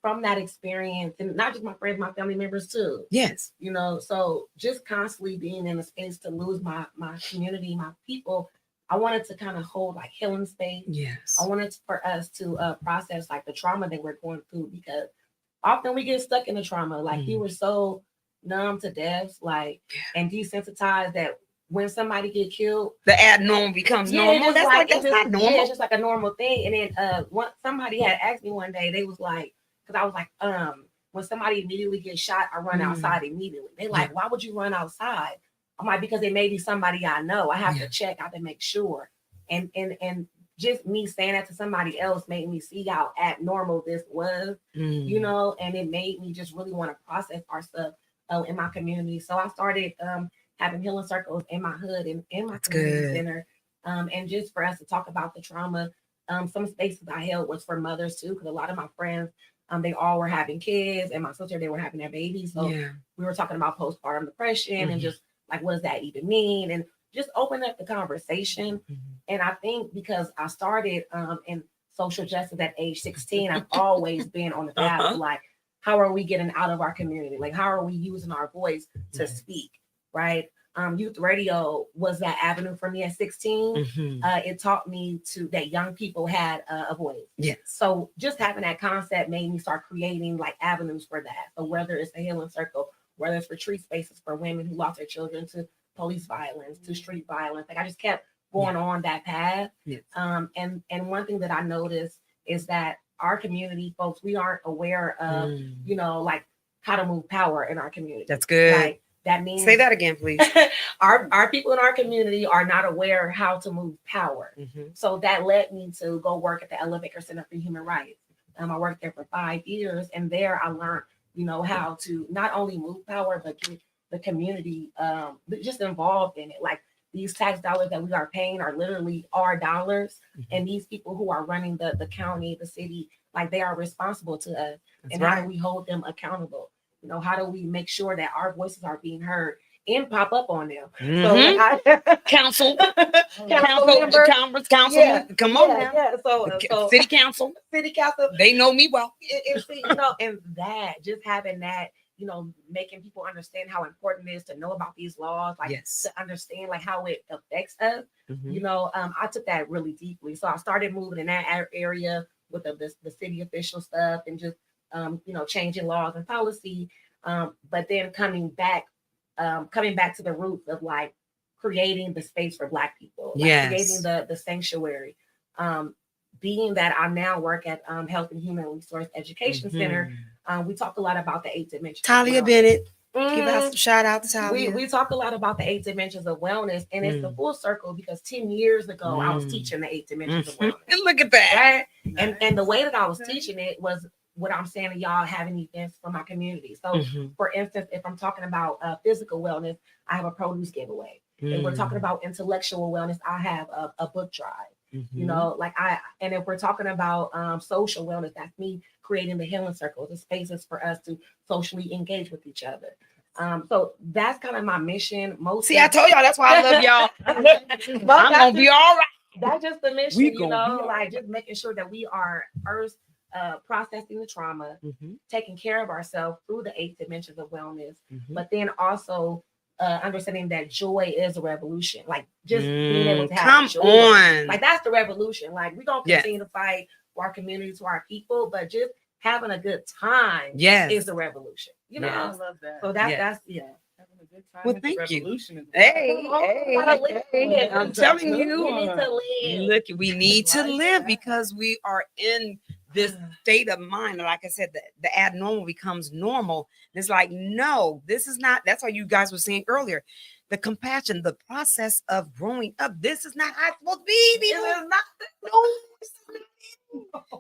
Speaker 2: from that experience, and not just my friends, my family members too.
Speaker 1: Yes.
Speaker 2: So just constantly being in a space to lose my community, my people, I wanted to kind of hold like healing space.
Speaker 1: Yes.
Speaker 2: I wanted for us to process like the trauma that we're going through, because often we get stuck in the trauma. Like you were so numb to death, like, and desensitized that when somebody get killed,
Speaker 1: the abnormal becomes normal. That's not normal.
Speaker 2: Yeah, it's just like a normal thing. And then somebody had asked me one day, they was like, because I was like, when somebody immediately gets shot, I run outside immediately. They like, why would you run outside? I'm like, because it may be somebody I know. I have to check out to make sure. And just me saying that to somebody else made me see how abnormal this was, and it made me just really want to process our stuff in my community. So I started having healing circles in my hood and in my community center, and just for us to talk about the trauma. Some spaces I held was for mothers too, because a lot of my friends, they all were having kids, and my sister, they were having their babies. So we were talking about postpartum depression and just like, what does that even mean? And just open up the conversation. And I think because I started in social justice at age 16, I've always been on the path of like, how are we getting out of our community? Like, how are we using our voice to speak, right? Youth radio was that avenue for me at 16. It taught me that young people had a voice.
Speaker 1: Yes.
Speaker 2: So just having that concept made me start creating like avenues for that. So whether it's a healing circle, whether it's retreat spaces for women who lost their children to police violence, to street violence, like I just kept going on that path.
Speaker 1: Yes.
Speaker 2: And one thing that I noticed is that our community folks, we aren't aware of, like how to move power in our community.
Speaker 1: That's good.
Speaker 2: Like that means
Speaker 1: say that again, please.
Speaker 2: our people in our community are not aware how to move power.
Speaker 1: Mm-hmm.
Speaker 2: So that led me to go work at the Ella Baker Center for Human Rights. I worked there for 5 years, and there I learned, how to not only move power but get the community just involved in it. Like these tax dollars that we are paying are literally our dollars, and these people who are running the county, the city, like they are responsible to us.
Speaker 1: That's
Speaker 2: and
Speaker 1: right.
Speaker 2: How do we hold them accountable? How do we make sure that our voices are being heard and pop up on them?
Speaker 1: So council
Speaker 2: member,
Speaker 1: councilman, come on now.
Speaker 2: Yeah. So
Speaker 1: city council, they know me well.
Speaker 2: And that just having that, making people understand how important it is to know about these laws, like to understand like how it affects us. I took that really deeply. So I started moving in that area with the city official stuff and just changing laws and policy. But then coming back to the roots of like creating the space for Black people, creating the sanctuary. Being that I now work at Health and Human Resource Education Center, we talk a lot about the 8 dimensions.
Speaker 1: Talia Bennett, give us a shout out to Talia.
Speaker 2: We talk a lot about the 8 dimensions of wellness, and it's the full circle because 10 years ago I was teaching the 8 dimensions of wellness.
Speaker 1: And look at that,
Speaker 2: right? And the way that I was teaching it was what I'm saying to y'all, having events for my community. So, for instance, if I'm talking about physical wellness, I have a produce giveaway. If we're talking about intellectual wellness, I have a book drive. And if we're talking about social wellness, that's me creating the healing circles, the spaces for us to socially engage with each other. So that's kind of my mission. I told y'all that's why I love y'all. I'm gonna be all right. That's just the mission, like just making sure that we are first processing the trauma, taking care of ourselves through the 8 dimensions of wellness, but then also understanding that joy is a revolution. Like just being able to have joy. On. Like that's the revolution. Like we're gonna continue to fight for our community, to our people, but just having a good time is the revolution.
Speaker 3: I love that.
Speaker 2: So that's having
Speaker 3: a good time.
Speaker 1: Well, thank you.
Speaker 3: Hey,
Speaker 1: I'm telling you,
Speaker 2: we need to live.
Speaker 1: Look, we need to live because we are in this state of mind. Like I said, the abnormal becomes normal. It's like, no, this is not. That's what you guys were saying earlier. The compassion, the process of growing up. This is not how it's supposed to be. This is not. No.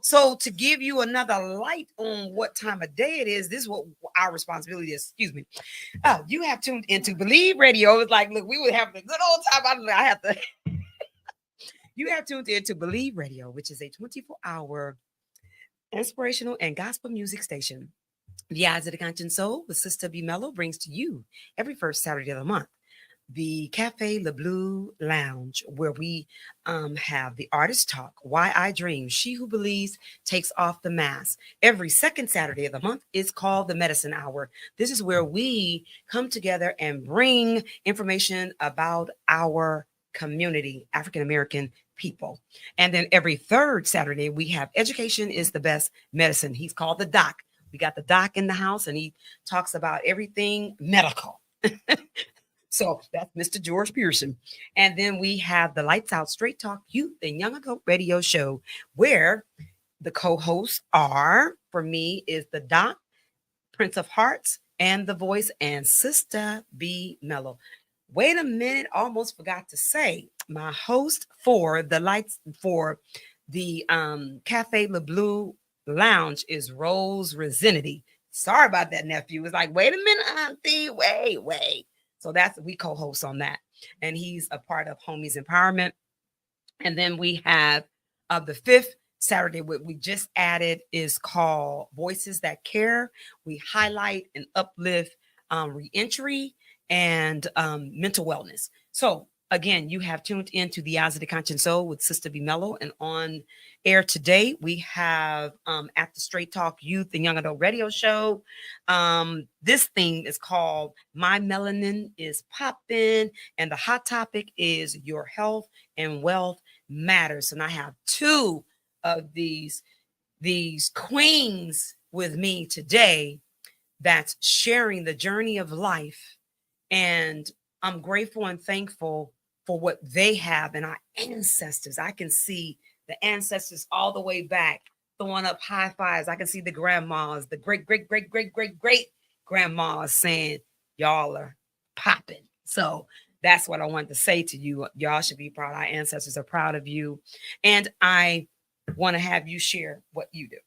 Speaker 1: So to give you another light on what time of day it is, this is what our responsibility is. Excuse me. You have tuned into Believe Radio. It's like, look, we were having a good old time. I have to. You have tuned into Believe Radio, which is a 24-hour inspirational and gospel music station. The Eyes of the Conscious Soul with Sister B. Mello brings to you every first Saturday of the month the Cafe Le Bleu Lounge, where we have the artist talk, Why I Dream, She Who Believes Takes Off the Mask. Every second Saturday of the month is called the Medicine Hour. This is where we come together and bring information about our community, African-American people. And then every third Saturday, we have Education is the Best Medicine. He's called the Doc. We got the Doc in the house, and he talks about everything medical. So that's Mr. George Pearson. And then we have the Lights Out Straight Talk Youth and Young Adult Radio Show, where the co-hosts are, for me, is the Doc, Prince of Hearts, and the voice, and Sister B. Mello. Wait a minute, almost forgot to say, my host for the Cafe Le Bleu Lounge is Rose Resenity. Sorry about that, nephew. It's like, wait a minute, auntie, wait. So we co-host on that. And he's a part of Homies Empowerment. And then we have the fifth Saturday, what we just added is called Voices That Care. We highlight and uplift reentry and mental wellness. So again, you have tuned into the Eyes of the Conscious Soul with Sister B. Mello, and on air today we have at the Straight Talk Youth and Young Adult Radio Show. This thing is called My Melanin is Poppin', and the hot topic is Your Health and Wealth Matters. And I have two of these queens with me today that's sharing the journey of life, and I'm grateful and thankful for what they have and our ancestors. I can see the ancestors all the way back throwing up high fives. I can see the grandmas, the great grandma saying y'all are popping. So that's what I wanted to say to you. Y'all should be proud. Our ancestors are proud of you. And I want to have you share what you do.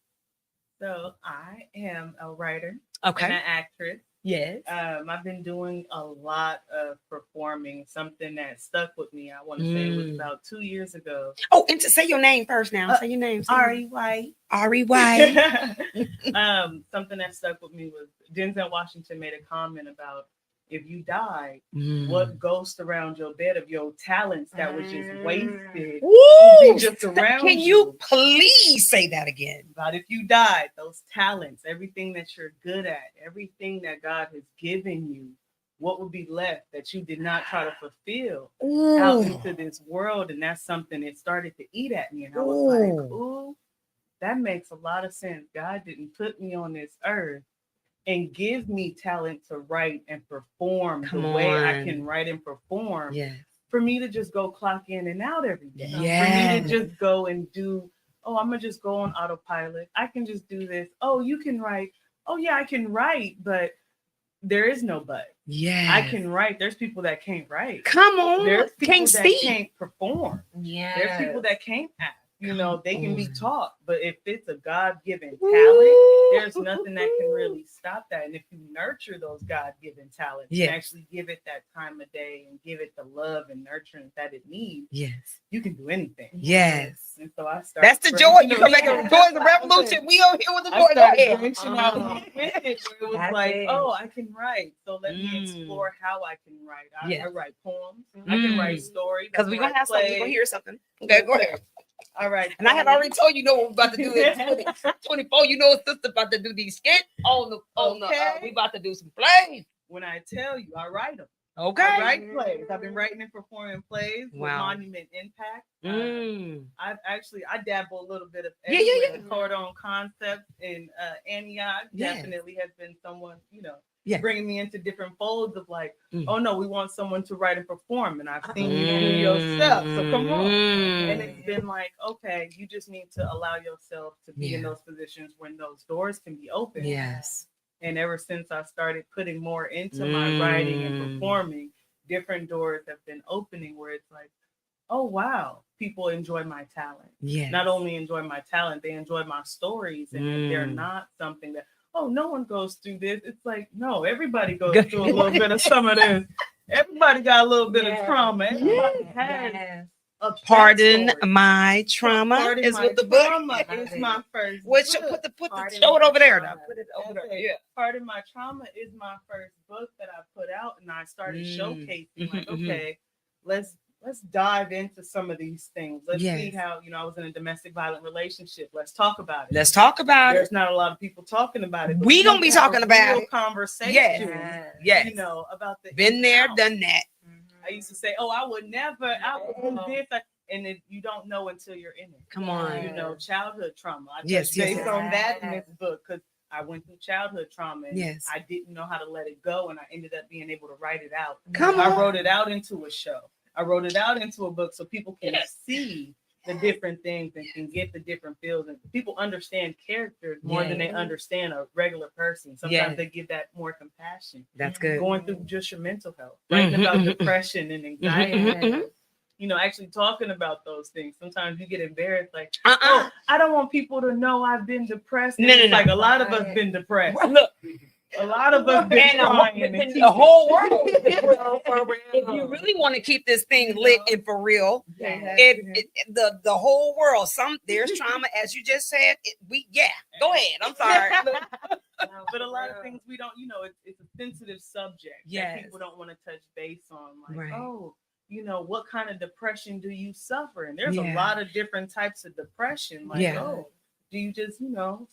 Speaker 3: So I am a writer
Speaker 1: Okay.
Speaker 3: and an actress.
Speaker 1: Yes.
Speaker 3: I've been doing a lot of performing, something that stuck with me. I want to say it was about 2 years ago.
Speaker 1: Oh, and to say your name first now. Say your name.
Speaker 3: Ari White.
Speaker 1: Ari White.
Speaker 3: Something that stuck with me was Denzel Washington made a comment about if you died,
Speaker 1: Mm.
Speaker 3: what ghost around your bed of your talents that was just wasted
Speaker 1: Woo!
Speaker 3: just around
Speaker 1: Can you please say that again?
Speaker 3: About if you died, those talents, everything that you're good at, everything that God has given you, what would be left that you did not try to fulfill out into this world? And that's something that started to eat at me. And I was like, ooh, that makes a lot of sense. God didn't put me on this earth and give me talent to write and perform way I can write and perform.
Speaker 1: Yeah.
Speaker 3: For me to just go clock in and out every day.
Speaker 1: Yeah.
Speaker 3: For me to just go and do, oh, I'm gonna just go on autopilot. I can just do this. Oh, you can write. Oh, yeah, I can write, but there is no but.
Speaker 1: Yeah.
Speaker 3: I can write. There's people that can't write.
Speaker 1: Come on.
Speaker 3: There's people
Speaker 1: Can't
Speaker 3: that
Speaker 1: speak.
Speaker 3: can't perform.
Speaker 2: Yeah.
Speaker 3: There's people that can't act. You know, they can be
Speaker 1: on.
Speaker 3: taught, but if it's a God-given talent, there's nothing that can really stop that. And if you nurture those God-given talents and actually give it that time of day and give it the love and nurturing that it needs,
Speaker 1: Yes.
Speaker 3: you can do anything.
Speaker 1: Yes.
Speaker 3: And so I started.
Speaker 1: That's the joy. You come back and joy the revolution. We over here with the joy. Go ahead.
Speaker 3: Branching out with it, where it was like,
Speaker 2: it.
Speaker 3: oh, I can write. So let me explore how I can write. I write poems. I can write stories.
Speaker 1: Because we're gonna have something. We're gonna hear something. Okay, go ahead.
Speaker 3: All right.
Speaker 1: And I had already told you know what we're about to do in 24. You know, sister about to do these skits. We about to do some plays.
Speaker 3: When I tell you, I write them.
Speaker 1: Okay.
Speaker 3: I write plays. I've been writing and performing plays with Monument Impact. I dabble a little bit of everywhere. Cordon Concept in Antioch definitely has been someone, bringing me into different folds of like, oh no, we want someone to write and perform, and I've seen you do yourself, so come on. And it's been like, okay, you just need to allow yourself to be in those positions when those doors can be open.
Speaker 1: Yes.
Speaker 3: And ever since I started putting more into my writing and performing, different doors have been opening where it's like, oh wow, people enjoy my talent.
Speaker 1: Yeah.
Speaker 3: Not only enjoy my talent, they enjoy my stories, and they're not something that, oh, no one goes through this. It's like, no, everybody goes through a little bit of some of this. Everybody got a little bit of trauma. Everybody has a
Speaker 1: Pardon
Speaker 3: backstory.
Speaker 1: My trauma
Speaker 3: Pardon
Speaker 1: is
Speaker 3: my
Speaker 1: with the book.
Speaker 3: trauma is my first
Speaker 1: Which
Speaker 3: book.
Speaker 1: show it over there now. Put it over there. Yeah.
Speaker 3: Pardon My Trauma is my first book that I put out, and I started showcasing like, okay, let's dive into some of these things. Let's see how, I was in a domestic violent relationship. Let's talk about it.
Speaker 1: Let's talk about
Speaker 3: There's not a lot of people talking about it.
Speaker 1: We gonna be talking about it.
Speaker 3: Conversation.
Speaker 1: Yes.
Speaker 3: About the
Speaker 1: been there, done that.
Speaker 3: I used to say, oh, I would never, I would do this. And then you don't know until you're in it.
Speaker 1: Come on.
Speaker 3: Childhood trauma. I
Speaker 1: yes.
Speaker 3: based on that in this book, because I went through childhood trauma and I didn't know how to let it go, and I ended up being able to write it out. I wrote it out into a show. I wrote it out into a book so people can see the different things and can get the different feels, and people understand characters more than they understand a regular person. Sometimes they give that more compassion.
Speaker 1: That's good.
Speaker 3: Going through just your mental health, writing about depression and anxiety. Actually talking about those things. Sometimes you get embarrassed, like, oh, I don't want people to know I've been depressed. No. Like a lot of us been depressed.
Speaker 1: Look,
Speaker 3: a lot of us been crying.
Speaker 1: The whole world. If you really want to keep this thing lit and for real, the whole world. There's trauma, as you just said. Go ahead. I'm sorry.
Speaker 3: But a lot of things we don't. It's a sensitive subject that people don't want to touch base on. Like, oh. What kind of depression do you suffer? And there's a lot of different types of depression. Like, oh, do you just,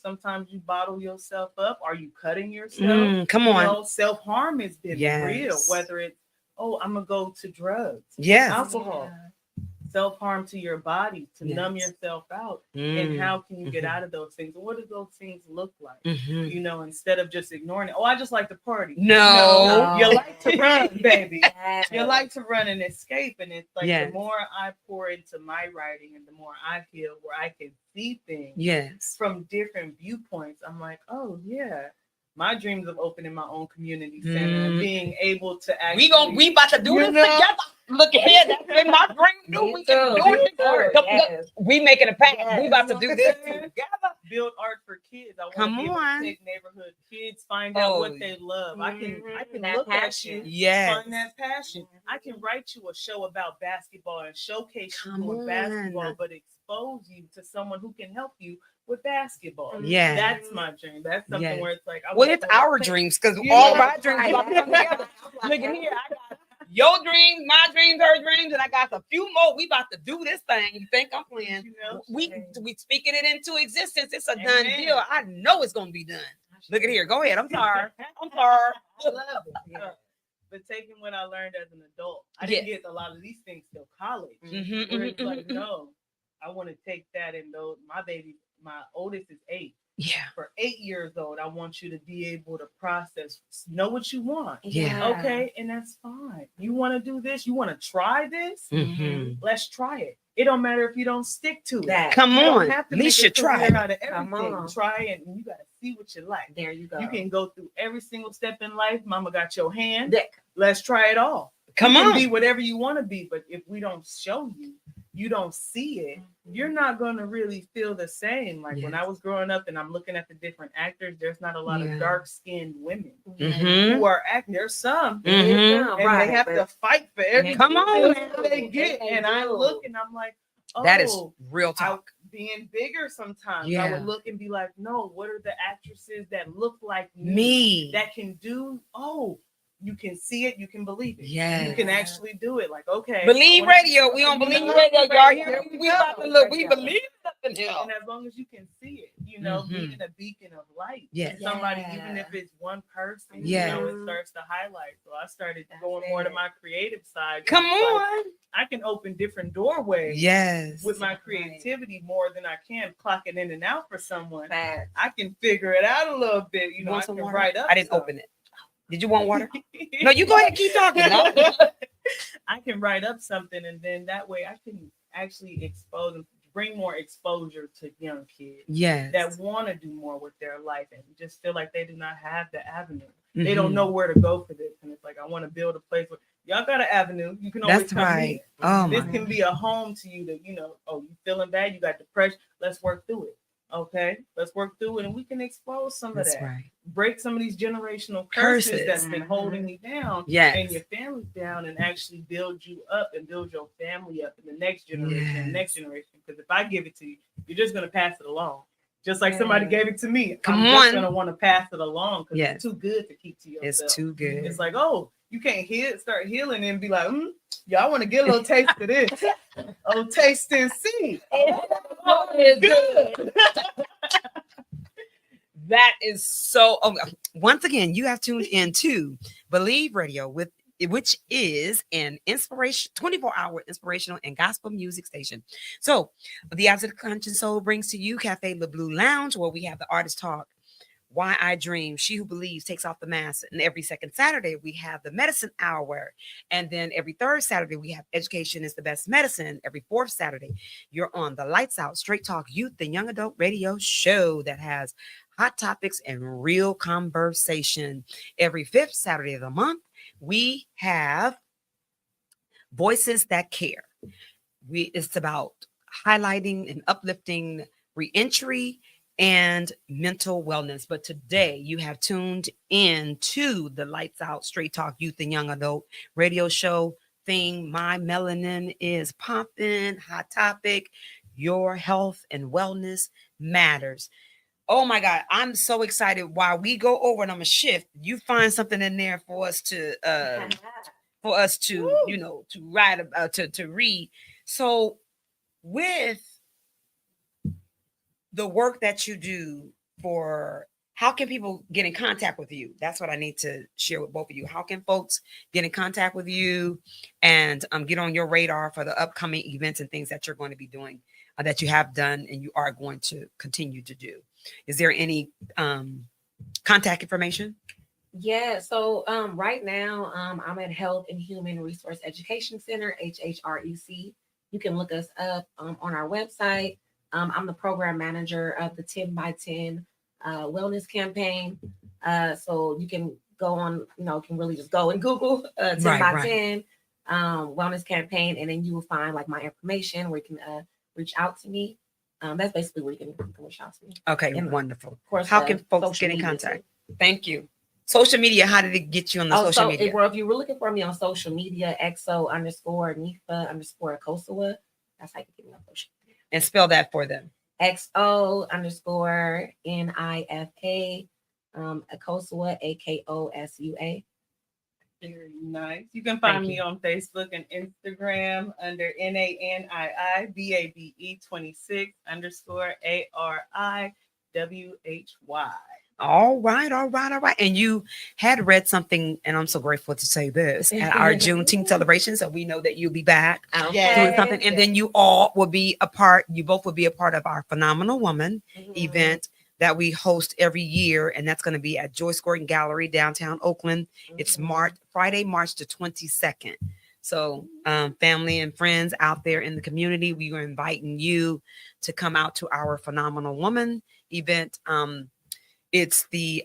Speaker 3: sometimes you bottle yourself up? Are you cutting yourself?
Speaker 1: Come on.
Speaker 3: Self-harm has been real, whether it's, oh, I'm going to go to drugs, alcohol, self-harm to your body, to numb yourself out. And how can you get out of those things? And what do those things look like? Instead of just ignoring it. Oh, I just like to party.
Speaker 1: No.
Speaker 3: You like to run, baby. You like to run and escape. And it's like the more I pour into my writing and the more I feel where I can see things from different viewpoints, I'm like, oh yeah, my dreams of opening my own community center and being able to actually
Speaker 1: we about to do this together. Look ahead, that's been my dream. We can do it together.
Speaker 2: Yes.
Speaker 1: We making a pact.
Speaker 2: Yes.
Speaker 1: We about to do this together.
Speaker 3: build art for kids. I want
Speaker 1: Come
Speaker 3: to be able
Speaker 1: on.
Speaker 3: to take neighborhood kids, find out what they love. I can
Speaker 2: That
Speaker 3: look
Speaker 2: passion.
Speaker 3: at you,
Speaker 1: Yes.
Speaker 3: find that passion. I can write you a show about basketball and showcase you
Speaker 1: Come
Speaker 3: doing
Speaker 1: on.
Speaker 3: basketball, but expose you to someone who can help you with basketball.
Speaker 1: Yeah.
Speaker 3: That's my dream. That's something
Speaker 1: Yes.
Speaker 3: where it's like, I
Speaker 1: Well,
Speaker 3: want
Speaker 1: it's
Speaker 3: to
Speaker 1: our
Speaker 3: take-
Speaker 1: dreams because
Speaker 3: Yeah.
Speaker 1: all of our dreams
Speaker 2: Right.
Speaker 1: about to come together. Look at here, I got your dreams, my dreams, her dreams, and I got a few more. We about to do this thing. You think I'm playing?
Speaker 3: You know?
Speaker 1: We speaking it into existence. It's a done
Speaker 3: Amen.
Speaker 1: deal. I know it's gonna be done. Look at here. Go ahead. I'm sorry. I'm sorry.
Speaker 2: I love it. Yeah.
Speaker 3: But taking what I learned as an adult, I didn't get a lot of these things till college.
Speaker 1: Mhm,
Speaker 3: Where
Speaker 1: mhm,
Speaker 3: it's like,
Speaker 1: mhm,
Speaker 3: no, I want to take that and those. My baby, my oldest is 8.
Speaker 1: Yeah.
Speaker 3: For 8 years old, I want you to be able to process, know what you want.
Speaker 1: Yeah.
Speaker 3: Okay, and that's fine. You want to do this? You want to try this?
Speaker 1: Mhm.
Speaker 3: Let's try it. It don't matter if you don't stick to it.
Speaker 2: That.
Speaker 1: Come
Speaker 3: You don't
Speaker 1: on.
Speaker 3: have to
Speaker 1: At least
Speaker 3: make
Speaker 1: you
Speaker 3: a career
Speaker 1: tried.
Speaker 3: out of
Speaker 2: Come
Speaker 3: everything.
Speaker 2: on.
Speaker 3: Try it, and you got to see what you like.
Speaker 2: There you go.
Speaker 3: You can go through every single step in life. Mama got your hand.
Speaker 2: That-
Speaker 3: Let's try it all.
Speaker 1: Come
Speaker 3: You can
Speaker 1: on.
Speaker 3: be whatever you want to be, but if we don't show you, you don't see it, you're not going to really feel the same. Like when
Speaker 1: Yes.
Speaker 3: I was growing up and I'm looking at the different actors, there's not a lot
Speaker 1: Yeah.
Speaker 3: of dark-skinned women
Speaker 1: Mhm.
Speaker 3: who are acting. There's some,
Speaker 1: Mhm.
Speaker 3: and they have to fight for every
Speaker 1: Come on.
Speaker 3: chance they get. And I look and I'm like, oh,
Speaker 1: That is real talk.
Speaker 3: being bigger sometimes. I
Speaker 1: Yeah.
Speaker 3: would look and be like, no, what are the actresses that look like
Speaker 1: Me.
Speaker 3: that can do? Oh, you can see it, you can believe it.
Speaker 1: Yes.
Speaker 3: You can actually do it. Like, okay.
Speaker 1: Believe
Speaker 3: I wanna-
Speaker 1: radio. We don't believe
Speaker 3: Yeah.
Speaker 1: radio. Y'all hear
Speaker 3: There
Speaker 1: me?
Speaker 3: we
Speaker 1: We
Speaker 3: go.
Speaker 1: about to look. We believe something here.
Speaker 3: And as long as you can see it, being a beacon of light.
Speaker 1: Yes.
Speaker 3: to somebody,
Speaker 2: Yeah.
Speaker 3: even if it's one person,
Speaker 1: Yeah.
Speaker 3: it starts to highlight. So I started
Speaker 2: That's
Speaker 3: going more to
Speaker 2: it.
Speaker 3: my creative side.
Speaker 1: Come
Speaker 3: It's like,
Speaker 1: on.
Speaker 3: I can open different doorways
Speaker 1: Yes.
Speaker 3: with my creativity more than I can clocking in and out for someone.
Speaker 2: Facts.
Speaker 3: I can figure it out a little bit. You know,
Speaker 1: Want
Speaker 3: I
Speaker 1: some
Speaker 3: can
Speaker 1: water?
Speaker 3: write up.
Speaker 1: I didn't
Speaker 3: stuff.
Speaker 1: open it. Did you want water? No, you go ahead. Keep talking. No.
Speaker 3: I can write up something, and then that way I can actually expose and bring more exposure to young kids
Speaker 1: Yes.
Speaker 3: that want to do more with their life and just feel like they do not have the avenue. They
Speaker 1: Mhm.
Speaker 3: don't know where to go for this, and it's like I want to build a place where y'all got an avenue. You can always
Speaker 1: That's
Speaker 3: come
Speaker 1: right.
Speaker 3: here.
Speaker 1: Oh
Speaker 3: This
Speaker 1: my.
Speaker 3: can be a home to you. To oh, you feeling bad? You got depression. Let's work through it. Okay, let's work through it, and we can expose some
Speaker 1: That's
Speaker 3: of that.
Speaker 1: right.
Speaker 3: Break some of these generational curses
Speaker 1: Curses.
Speaker 3: that's been holding you down
Speaker 1: Yes.
Speaker 3: and your family down, and actually build you up and build your family up in the next generation and next generation. Because if I give it to you, you're just gonna pass it along. Just like somebody gave it to me.
Speaker 1: Come
Speaker 3: I'm
Speaker 1: on.
Speaker 3: just gonna want to pass it along because
Speaker 1: Yes.
Speaker 3: it's too good to keep to yourself.
Speaker 1: It's too good.
Speaker 3: It's like, oh, you can't start healing and be like, yeah, I want to get a little taste of this. Oh, taste and see.
Speaker 1: Oh, it's good. That is so. Once again, you have tuned in to Believe Radio, which is an 24-hour inspirational and gospel music station. So, the Eyes of the Conscious Soul brings to you Cafe Le Blue Lounge, where we have the artist talk. Why I Dream, She Who Believes Takes Off the Mask. And every second Saturday, we have the Medicine Hour. And then every third Saturday, we have Education is the Best Medicine. Every fourth Saturday, you're on the Lights Out Straight Talk Youth and Young Adult Radio show that has hot topics and real conversation. Every fifth Saturday of the month, we have Voices That Care. It's about highlighting and uplifting reentry and mental wellness. But today you have tuned in to the Lights Out Straight Talk Youth and Young Adult Radio show thing. My melanin is popping. Hot topic. Your health and wellness matters. Oh my God, I'm so excited. While we go over and I'm a shift, you find something in there for us to to write about, to read. So with the work that you do, for how can people get in contact with you? That's what I need to share with both of you. How can folks get in contact with you and get on your radar for the upcoming events and things that you're going to be doing, that you have done and you are going to continue to do? Is there any contact information?
Speaker 2: Yeah, so right now I'm at Health and Human Resource Education Center, HHREC. You can look us up on our website. I'm the program manager of the 10 by 10 wellness campaign. So you can go on, can really just go and Google 10
Speaker 1: Right,
Speaker 2: by
Speaker 1: right.
Speaker 2: 10 wellness campaign, and then you will find like my information where you can reach out to me. That's basically where you can reach out to me.
Speaker 1: Okay,
Speaker 2: And
Speaker 1: wonderful.
Speaker 2: Of course,
Speaker 1: How can folks
Speaker 2: social
Speaker 1: get in
Speaker 2: media,
Speaker 1: contact?
Speaker 2: too.
Speaker 1: Thank you. Social media, how did it get you on the social media?
Speaker 2: Well, if you were looking for me on social media, XO_Nifa_Kosawa. That's how you get me on social media.
Speaker 1: And spell that for them.
Speaker 2: XO_NIFA Kosawa, AKOSUA.
Speaker 3: Very nice. You can find me on Facebook and Instagram under NANIIBABE26_ARIWHY.
Speaker 1: All right. And you had read something, and I'm so grateful to say this at our Juneteenth celebration. So we know that you'll be back doing something, and then you both will be a part of our Phenomenal Woman event that we host every year, and that's going to be at Joyce Gordon Gallery, downtown Oakland. It's Friday, March the 22nd. So, family and friends out there in the community, we are inviting you to come out to our Phenomenal Woman event. It's the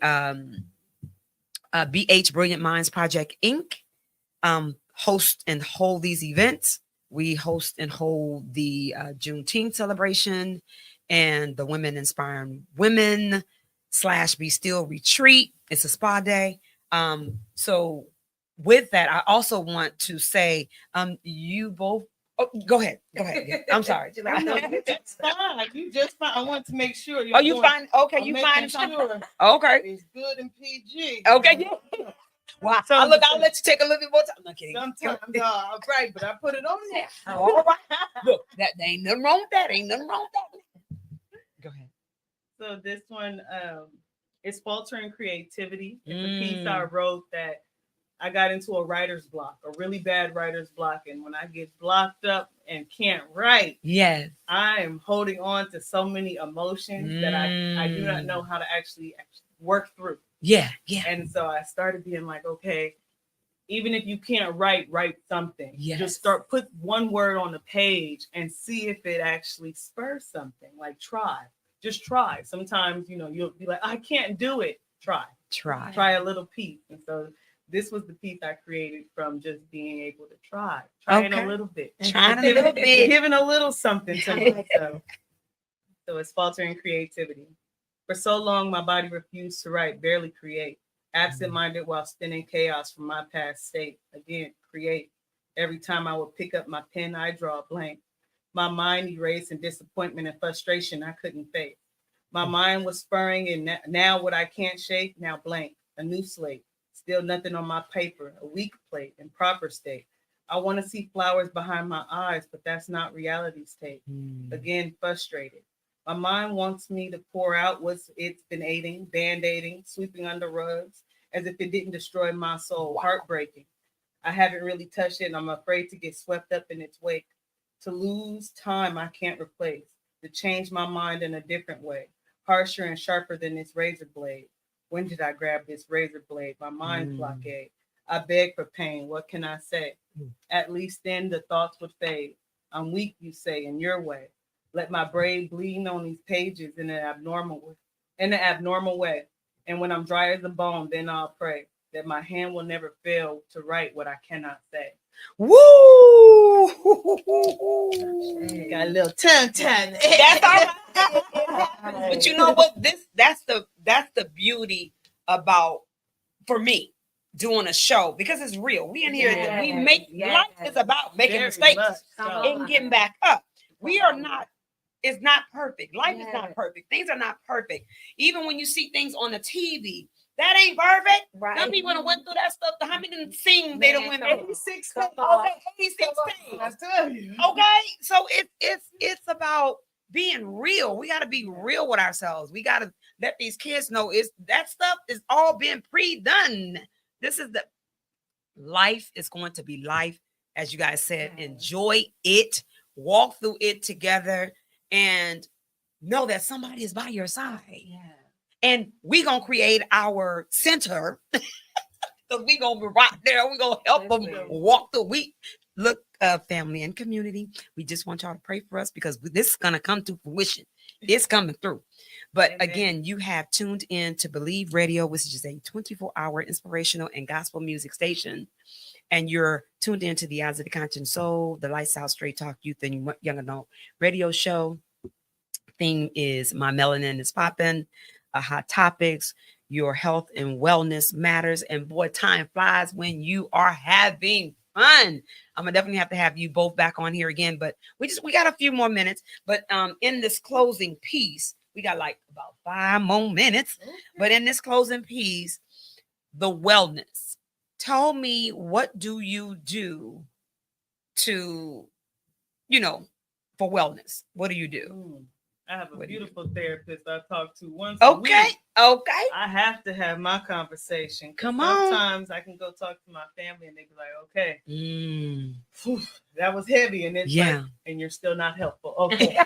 Speaker 1: BH Brilliant Minds Project Inc. Host and hold these events. We host and hold the Juneteenth celebration and the Women Inspiring Women / Be Still retreat. It's a spa day. So with that, I also want to say, you both. Oh, go ahead. Yeah, I'm sorry.
Speaker 3: That's fine. You just fine. I want to make sure.
Speaker 1: You find okay. You find sure. Okay.
Speaker 3: It's good and PG.
Speaker 1: Okay. Yeah. Wow. So I'll let you take a little bit more time. I'm not kidding.
Speaker 3: Sometimes, right, but I put it on there.
Speaker 1: All right. Look, that ain't nothing wrong with that. Go ahead.
Speaker 3: So this one is Faltering Creativity. It's a piece I wrote that I got into a writer's block, a really bad writer's block. And when I get blocked up and can't write,
Speaker 1: yes,
Speaker 3: I am holding on to so many emotions that I do not know how to actually work through.
Speaker 1: Yeah.
Speaker 3: And so I started being like, okay, even if you can't write something.
Speaker 1: Yes.
Speaker 3: Just put one word on the page and see if it actually spurs something. Like just try. Sometimes, you'll be like, I can't do it. Try a little piece. And so this was the piece I created from just being able to trying a little bit, giving a little something to myself. So it's Faltering Creativity. For so long, my body refused to write, barely create. Absent-minded while spinning chaos from my past state. Again, create. Every time I would pick up my pen, I draw a blank. My mind erased in disappointment and frustration I couldn't face. My mind was spurring, and now what I can't shake, now blank. A new slate. Still nothing on my paper, a weak plate in proper state. I want to see flowers behind my eyes, but that's not reality's take. Again, frustrated. My mind wants me to pour out what's it's been aiding, band-aiding, sweeping under rugs, as if it didn't destroy my soul. Heartbreaking. I haven't really touched it, and I'm afraid to get swept up in its wake. To lose time I can't replace. To change my mind in a different way. Harsher and sharper than this razor blade. When did I grab this razor blade? My mind's blockade. I beg for pain. What can I say? At least then the thoughts would fade. I'm weak, you say, in your way. Let my brain bleed on these pages in an abnormal way. And when I'm dry as a bone, then I'll pray that my hand will never fail to write what I cannot say.
Speaker 1: Woo!
Speaker 3: Got a little tongue.
Speaker 1: That's all right. But you know what? That's the beauty about, for me, doing a show, because it's real. We in here, we make life is about making mistakes and getting back up. We are not. It's not perfect. Life is not perfect. Things are not perfect. Even when you see things on the TV, that ain't perfect. Right. Some people went through that stuff. How many didn't sing? They don't win 86. Okay, 86 things. I tell you. Okay, so it's about being real. We got to be real with ourselves. We got to let these kids know that stuff is all being pre-done. This is life is going to be life, as you guys said. Enjoy it. Walk through it together. And know that somebody is by your side. Yeah. And we're going to create our center. Because we're going to be right there. We're going to help them walk through. Look, family and community, we just want y'all to pray for us, because this is going to come to fruition. It's coming through. But
Speaker 2: Amen.
Speaker 1: again, you have tuned in to Believe Radio, which is a 24-hour inspirational and gospel music station. And you're tuned into the Eyes of the Conscious Soul, the Lights Out Straight Talk Youth and Young Adult radio show. Theme is My Melanin is Popping, Hot Topics, your health and wellness matters. And boy, time flies when you are having fun. I'm gonna definitely have to have you both back on here again, but we got a few more minutes. But in this closing piece, we got like about 5 more minutes.
Speaker 2: Okay.
Speaker 1: But in this closing piece, the wellness. Tell me, what do you do to, for wellness? What do you do?
Speaker 3: I have a
Speaker 1: What do you do?
Speaker 3: beautiful therapist I talk to once a week.
Speaker 1: Okay.
Speaker 3: I have to have my conversation.
Speaker 1: Come on.
Speaker 3: Sometimes I can go talk to my family and they be like, okay,
Speaker 1: Mm,
Speaker 3: phew, that was heavy. And it's
Speaker 1: yeah.
Speaker 3: like, and you're still not helpful. Okay.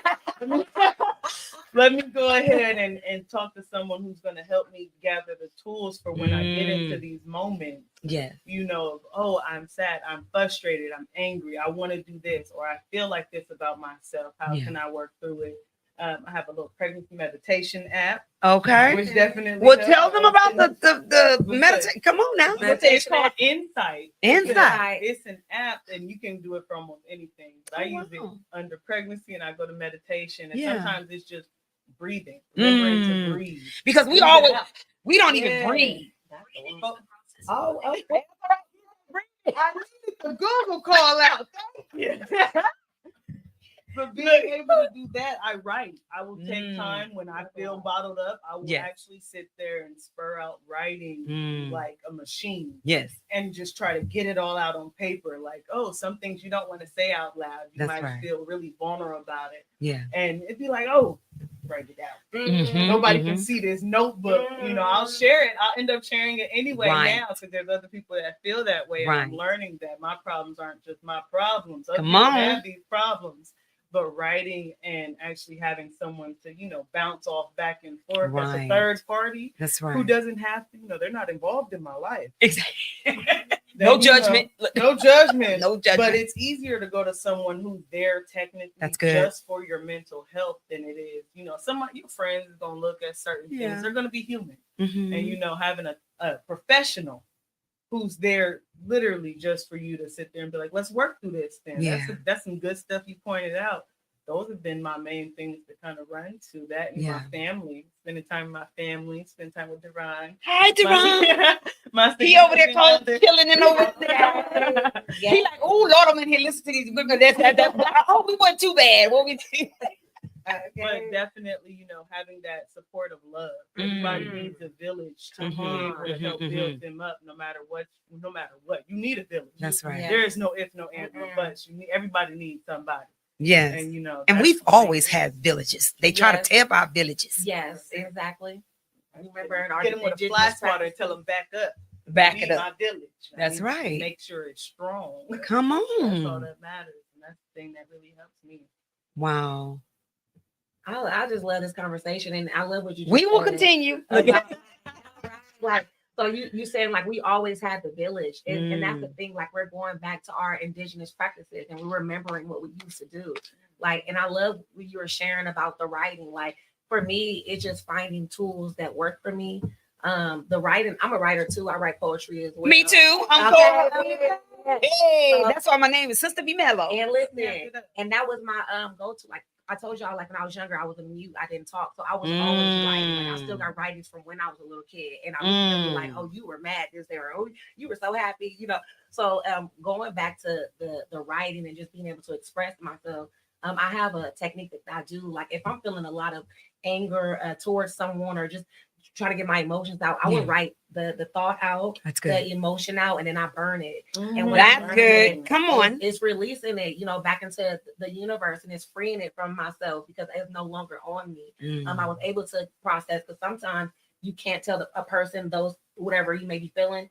Speaker 3: Let me go ahead and talk to someone who's going to help me gather the tools for when I get into these moments.
Speaker 1: Yeah.
Speaker 3: Oh, I'm sad, I'm frustrated, I'm angry, I want to do this, or I feel like this about myself. How
Speaker 1: Yeah.
Speaker 3: can I work through it? I have a little pregnancy meditation app,
Speaker 1: Okay.
Speaker 3: which definitely.
Speaker 1: Well,
Speaker 3: helps.
Speaker 1: tell them about the
Speaker 3: With
Speaker 1: meditation. Come on now.
Speaker 3: It's called Insight.
Speaker 1: Insight.
Speaker 3: It's an app, and you can do it for almost anything. But I use it
Speaker 1: wow.
Speaker 3: under pregnancy, and I go to meditation, and
Speaker 1: Yeah.
Speaker 3: sometimes it's just breathing, remembering to
Speaker 1: Mm.
Speaker 3: breathe.
Speaker 1: Because we
Speaker 3: Breathe it
Speaker 1: always,
Speaker 3: out.
Speaker 1: we don't even
Speaker 3: Yeah.
Speaker 1: breathe.
Speaker 2: That's the one.
Speaker 3: Oh,
Speaker 2: Oh,
Speaker 3: okay. I needed the Google call out. Thank you. But being able to do that, I write. I will take time when I feel bottled up. I will
Speaker 1: Yes.
Speaker 3: actually sit there and spur out writing
Speaker 1: Mm.
Speaker 3: like a machine
Speaker 1: Yes.
Speaker 3: and just try to get it all out on paper. Like, oh, some things you don't want to say out loud. You
Speaker 1: That's
Speaker 3: might
Speaker 1: right.
Speaker 3: feel really vulnerable about it.
Speaker 1: Yeah.
Speaker 3: And it'd be like, oh, write it out.
Speaker 1: Mhm.
Speaker 3: Nobody
Speaker 1: Mhm.
Speaker 3: can see this notebook. I'll share it. I'll end up sharing it anyway
Speaker 1: Right.
Speaker 3: now because there's other people that feel that way. And I'm
Speaker 1: Right.
Speaker 3: learning that my problems aren't just my problems. Other
Speaker 1: Come
Speaker 3: people
Speaker 1: on.
Speaker 3: have these problems. But writing and actually having someone to, bounce off back and forth as a
Speaker 1: Right.
Speaker 3: third party
Speaker 1: That's
Speaker 3: who
Speaker 1: right.
Speaker 3: doesn't have to, they're not involved in my life.
Speaker 1: Exactly.
Speaker 3: They,
Speaker 1: No judgment.
Speaker 3: no judgment.
Speaker 1: No judgment.
Speaker 3: But it's easier to go to someone who's there technically
Speaker 1: That's good.
Speaker 3: just for your mental health than it is. Some of your friends is gonna look at certain
Speaker 1: Yeah.
Speaker 3: things. They're gonna be human.
Speaker 1: Mhm.
Speaker 3: And having a professional who's there literally just for you to sit there and be like, let's work through this then.
Speaker 1: Yeah.
Speaker 3: That's some good stuff you pointed out. Those have been my main things to kind of run to that and
Speaker 1: Yeah.
Speaker 3: my family, spending time with my family, spend time with Deron.
Speaker 1: Hi, Deron.
Speaker 3: My
Speaker 1: He over there
Speaker 3: significant
Speaker 1: cold
Speaker 3: other.
Speaker 1: chilling and over there.
Speaker 2: Yeah.
Speaker 1: He like, oh Lord, I'm in here listening to these women. That. Oh, we wasn't too bad. What we did.
Speaker 3: But definitely, having that support of love. Everybody
Speaker 1: Mm.
Speaker 3: needs a village to be
Speaker 1: Mhm,
Speaker 3: able to help
Speaker 1: mhm,
Speaker 3: build them up, no matter what. You need a village.
Speaker 1: That's right.
Speaker 2: Yeah.
Speaker 3: There is no if, no and, no buts. everybody needs somebody.
Speaker 1: Yes.
Speaker 3: And
Speaker 1: And
Speaker 3: that's
Speaker 1: we've
Speaker 3: the
Speaker 1: always
Speaker 3: thing.
Speaker 1: had villages. They try
Speaker 2: Yes.
Speaker 1: to tear up our villages.
Speaker 2: Yes, exactly. I remember in our
Speaker 3: Get them with a fly
Speaker 2: indigenous
Speaker 3: swatter and tell them back up.
Speaker 1: Back
Speaker 3: I
Speaker 1: it
Speaker 3: need
Speaker 1: up.
Speaker 3: My village. I
Speaker 1: That's
Speaker 3: need to
Speaker 1: right.
Speaker 3: Make sure it's strong.
Speaker 1: Come
Speaker 3: That's all
Speaker 1: on.
Speaker 3: that matters, and that's the thing that really helps me.
Speaker 1: Wow.
Speaker 2: I just love this conversation, and I love what you.
Speaker 1: We
Speaker 2: just
Speaker 1: will
Speaker 2: said
Speaker 1: continue.
Speaker 2: about- like, so you saying like we always had the village, and that's the
Speaker 1: Mm.
Speaker 2: thing. Like, we're going back to our indigenous practices, and we're remembering what we used to do. Like, and I love what you were sharing about the writing. Like, for me, it's just finding tools that work for me. The writing, I'm a writer too. I write poetry as well.
Speaker 1: Me too. I'm
Speaker 2: Okay.
Speaker 1: cool. Hey, that's why my name is Sister B Mello.
Speaker 2: And listen, and that was my go-to. Like I told y'all, like when I was younger, I was a mute. I didn't talk, so I was always writing. Like, I still got writings from when I was a little kid, and I was be like, "Oh, you were mad this day," or "Oh, you were so happy," So going back to the writing and just being able to express myself, I have a technique that I do. Like if I'm feeling a lot of anger towards someone or just trying to get my emotions out, I would write the thought out,
Speaker 1: That's good.
Speaker 2: the emotion out, and then I burn it. And when
Speaker 1: That's
Speaker 2: I burn
Speaker 1: good.
Speaker 2: it,
Speaker 1: Come on.
Speaker 2: it's releasing it, back into the universe, and it's freeing it from myself because it's no longer on me. I was able to process, because sometimes you can't tell a person those whatever you may be feeling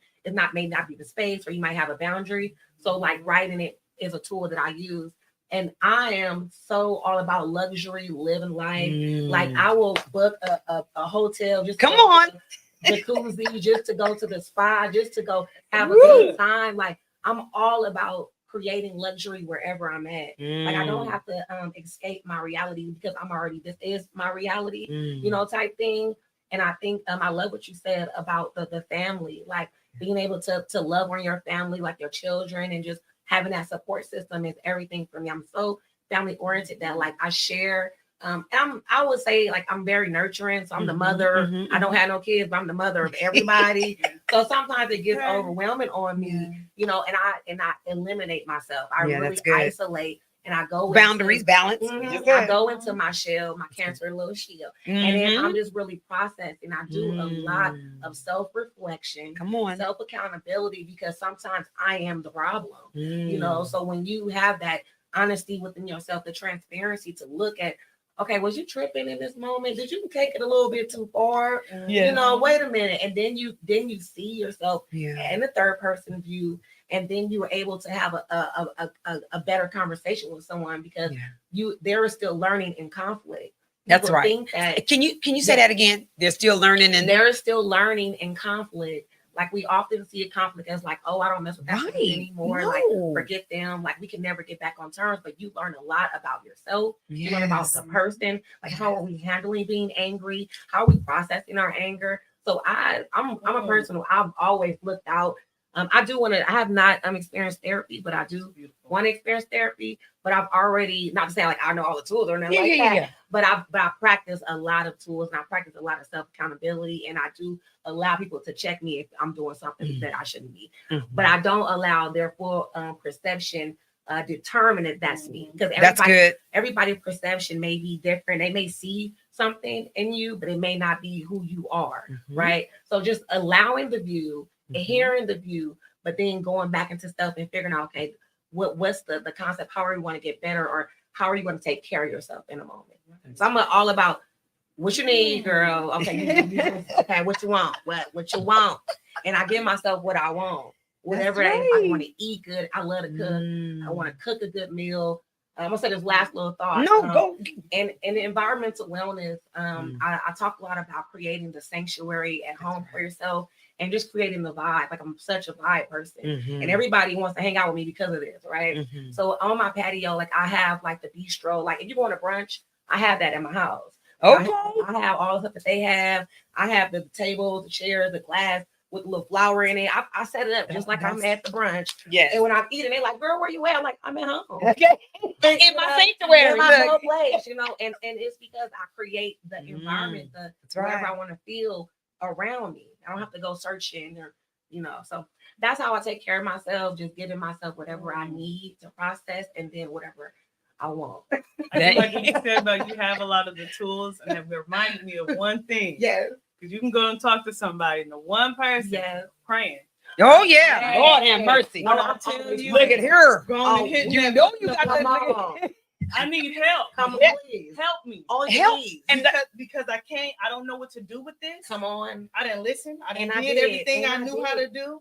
Speaker 2: may not be the space, or you might have a boundary. So like writing it is a tool that I use. And I am so all about luxury, living life. Like I will book a hotel just
Speaker 1: Come on.
Speaker 2: jacuzzi, just to go to the spa, just to go have a good time. Like I'm all about creating luxury wherever I'm at. Like I don't have to escape my reality because I'm already, this is my reality, you know, type thing. And I think I love what you said about the family, like being able to love on your family, like your children, and just having that support system is everything for me. I'm so family oriented that like I share. I would say like I'm very nurturing. So I'm the mother. I don't have no kids, but I'm the mother of everybody. So sometimes it gets overwhelming on me, you know, and I eliminate myself. I really isolate. And I go
Speaker 1: boundaries, balance.
Speaker 2: I go into my shell, my cancer little shell, and then I'm just really processing. I do a lot of self-reflection, self-accountability, because sometimes I am the problem, you know. So when you have that honesty within yourself, the transparency to look at, okay, was you tripping in this moment? Did you take it a little bit too far? You know, wait a minute, and then you see yourself in the third person view. And then you were able to have a better conversation with someone because there is still learning in conflict.
Speaker 1: That's right.
Speaker 2: Think that,
Speaker 1: can you say that again? They're still learning, and
Speaker 2: there is still learning in conflict. Like we often see a conflict as like, oh, I don't mess with that person anymore. Like forget them. Like we can never get back on terms. But you learn a lot about yourself. You learn about the person. Like how are we handling being angry? How are we processing our anger? So I'm a person who I've always looked out. I have not experienced therapy, but I do want to experience therapy. But I've already, not to say like I know all the tools or nothing like that, but I practice a lot of tools, and I practice a lot of self accountability, and I do allow people to check me if I'm doing something that I shouldn't be. But I don't allow their full perception determine if that's me, because everybody's perception may be different. They may see something in you, but it may not be who you are, right? So just allowing the view, hearing the view, but then going back into stuff and figuring out, okay, what's the concept? How are you want to get better, or how are you going to take care of yourself in a moment? So I'm all about what you need, girl. Okay, okay, what you want? What you want? And I give myself what I want. Whatever I want to eat good. I love to cook. I want to cook a good meal. I'm gonna say this last little thought.
Speaker 1: Go.
Speaker 2: And the environmental wellness, I talk a lot about creating the sanctuary at home for yourself and just creating the vibe. Like I'm such a vibe person, and everybody wants to hang out with me because of this, right? So on my patio, like I have like the bistro. Like if you want to brunch, I have that in my house.
Speaker 1: Okay.
Speaker 2: I have all the stuff that they have. I have the tables, the chairs, the glass with a little flour in it. I set it up just like I'm at the brunch.
Speaker 1: Yes.
Speaker 2: And when I'm eating, they're like, girl, where you at? I'm like, I'm at home.
Speaker 1: Okay. In my sanctuary.
Speaker 2: In my whole place, you know, and it's because I create the environment, whatever I want to feel around me. I don't have to go searching or, you know, so that's how I take care of myself, just giving myself whatever I need to process and then whatever I want.
Speaker 3: I feel like what you said about you have a lot of the tools, and it reminded me of one thing.
Speaker 2: Yes.
Speaker 3: Because you can go and talk to somebody, and the one person praying.
Speaker 1: Oh yeah, Lord have mercy.
Speaker 3: When I tell you,
Speaker 1: look at her.
Speaker 3: You
Speaker 1: know you got that.
Speaker 3: I need help.
Speaker 2: Come on, please
Speaker 3: help me.
Speaker 1: Help.
Speaker 3: And because I can't, I don't know what to do with this.
Speaker 2: Come on.
Speaker 3: I didn't listen. I did everything I knew how to do.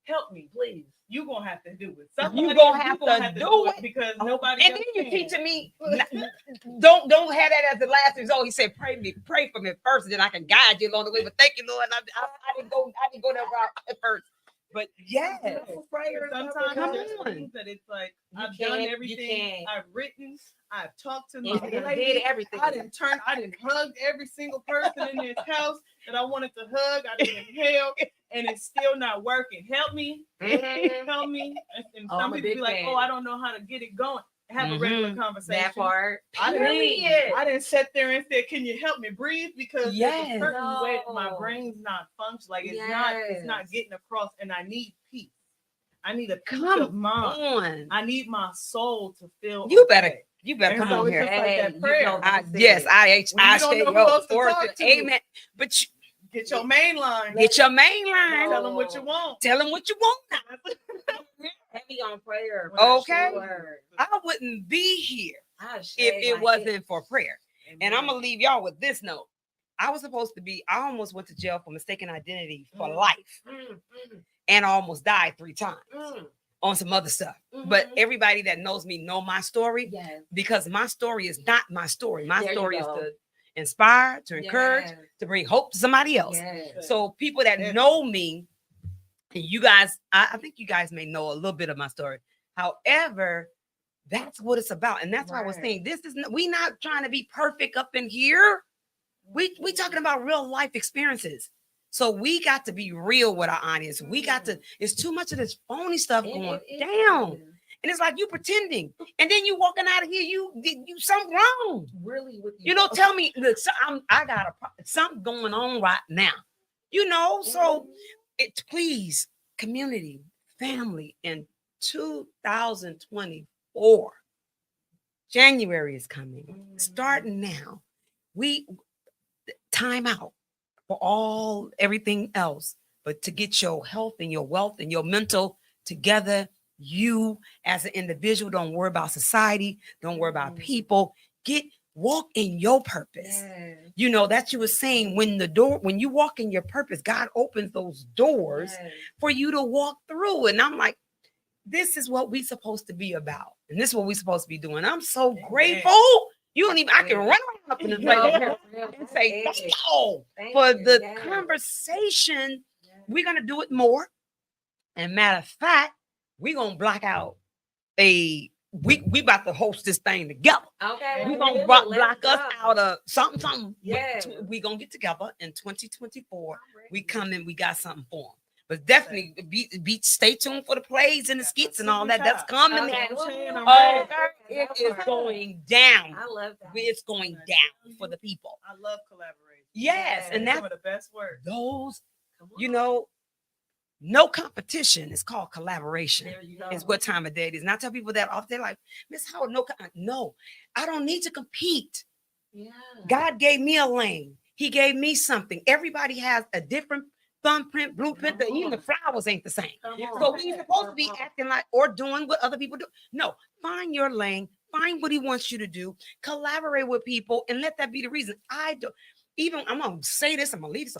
Speaker 3: Help me, please. You're gonna have to do it.
Speaker 1: You're gonna have to do it
Speaker 3: because nobody.
Speaker 1: And then you teaching me, don't have that as the last result. He said, pray for me first, and then I can guide you along the way. But thank you, Lord. I didn't go that route at first. But yes,
Speaker 3: sometimes that it's like I've done everything. I've written. I've talked to my
Speaker 2: did everything.
Speaker 3: I didn't hug every single person in this house that I wanted to hug. I didn't inhale, and it's still not working. Help me, help me. And some people be like, "Oh, I don't know how to get it going." Have a regular conversation.
Speaker 2: That part.
Speaker 3: I didn't sit there and say, "Can you help me breathe?" Because there's a certain way my brain's not functioning. Like it's not getting across, and I need peace. I need a peace of mind. I need my soul to feel.
Speaker 1: You better come on here.
Speaker 3: Like that
Speaker 1: Yes, I amen. But
Speaker 3: get your main line.
Speaker 1: Get your main line.
Speaker 3: Tell them what you want.
Speaker 1: Tell them what you want.
Speaker 2: Heavy on prayer.
Speaker 1: Okay. I wouldn't be here if it wasn't for prayer. Amen. And I'm gonna leave y'all with this note. I almost went to jail for mistaken identity for life. And I almost died 3 times. On some other stuff. But everybody that knows me know my story because my story is not my story. My story is to inspire, to encourage, to bring hope to somebody else. So people that know me, and you guys, I think you guys may know a little bit of my story. However, that's what it's about. And that's why I was saying this is we not trying to be perfect up in here. We talking about real life experiences. So we got to be real with our audience. We got to, it's too much of this phony stuff going down. And it's like you pretending. And then you walking out of here, you something wrong.
Speaker 2: Really with
Speaker 1: you. Tell me, look, so I got something going on right now. So please, community, family, in 2024, January is coming. Starting now, we time out for everything else, but to get your health and your wealth and your mental together. You as an individual, don't worry about society, don't worry about people. Walk in your purpose. That you were saying, when you walk in your purpose, God opens those doors for you to walk through. And I'm like, this is what we're supposed to be about. And this is what we're supposed to be doing. I'm so grateful. You don't even, I can run around up in this place and say, thank you for the conversation. We're going to do it more. And matter of fact, we're going to block out we about to host this thing together.
Speaker 2: Okay.
Speaker 1: We're going to block us out of something. Yeah. We're going to get together in 2024. We come in, we got something for them. But definitely stay tuned for the plays and the skits and all that. That's coming. It is going down.
Speaker 2: I love that.
Speaker 1: It's going down for the people.
Speaker 3: I love collaboration.
Speaker 1: Yes. And that's
Speaker 3: some of the best work.
Speaker 1: Those, no competition. It's called collaboration. Is what time of day it is. And I tell people that often. They're like, Miss Howard, no, I don't need to compete. Yeah. God gave me a lane. He gave me something. Everybody has a different thumbprint, blueprint. Even the flowers ain't the same. So we're supposed to be acting like or doing what other people do. No, find your lane. Find what he wants you to do. Collaborate with people and let that be the reason. I'm going to say this. I'm going to leave this.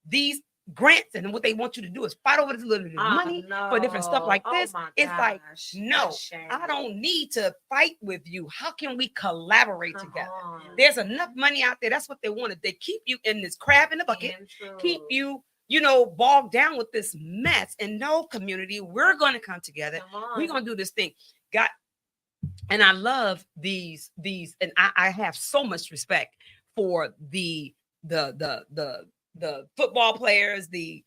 Speaker 1: These grants and what they want you to do is fight over this little money for different stuff like this. It's like, no, I don't need to fight with you. How can we collaborate together? There's enough money out there. That's what they wanted. They keep you in this crab in the bucket, keep you, bogged down with this mess. And no, community, we're going to come together. We're going to do this thing. And I love these, and I have so much respect for the football players, the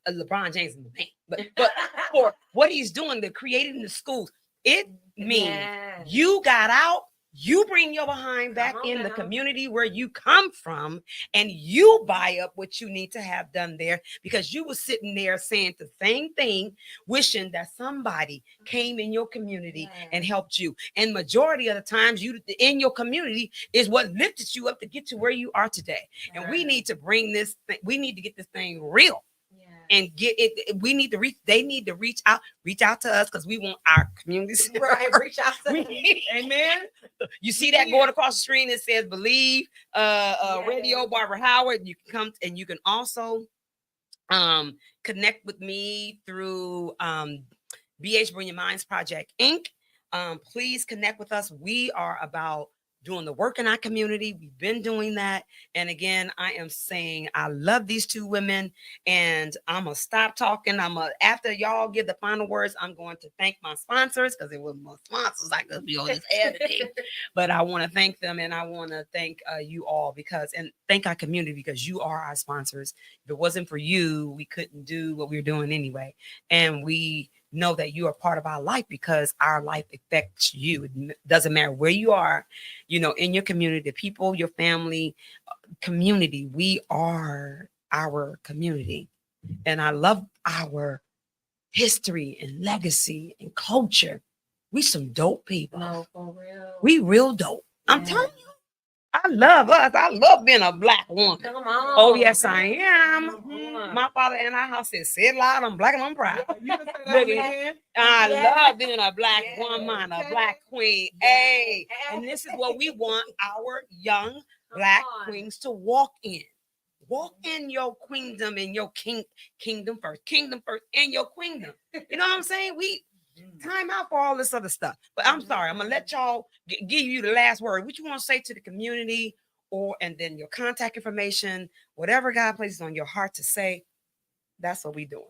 Speaker 1: LeBron James, but for what he's doing, they're creating the schools. It means you got out, you bring your behind back in the community where you come from, and you buy up what you need to have done there, because you were sitting there saying the same thing, wishing that somebody came in your community and helped you. And majority of the times, you in your community is what lifted you up to get to where you are today. And we need to bring this. We need to get this thing real. And get it. We need to reach. They need to reach out to us, because we want our communities.
Speaker 2: Right, reach out to us.
Speaker 1: Amen. You see that going across the screen? It says "Believe" Radio, Barbara Howard. You can come, and you can also connect with me through BH Bring Your Minds Project Inc. Please connect with us. We are about doing the work in our community. We've been doing that. And again, I am saying I love these two women, and I'm going to stop talking. After y'all give the final words, I'm going to thank my sponsors, because it was my sponsors. I could be on this air today, but I want to thank them, and I want to thank you all, and thank our community, because you are our sponsors. If it wasn't for you, we couldn't do what we're doing anyway. And we know that you are part of our life, because our life affects you. It doesn't matter where you are, in your community, the people, your family, community. We are our community. And I love our history and legacy and culture. We some dope people.
Speaker 2: No, for real.
Speaker 1: We real dope. I'm telling you. I love us. I love being a Black woman.
Speaker 2: Come on.
Speaker 1: Oh, yes, I am. My father in our house said, say it loud, I'm Black and I'm proud. I love being a Black woman, a Black queen. Hey, and this is what we want our young Black queens to walk in. Walk in your queendom and your kingdom first and your queendom. You know what I'm saying? Time out for all this other stuff. But I'm sorry, I'm gonna let y'all give you the last word. What you want to say to the community, and then your contact information, whatever God places on your heart to say. That's what we doing.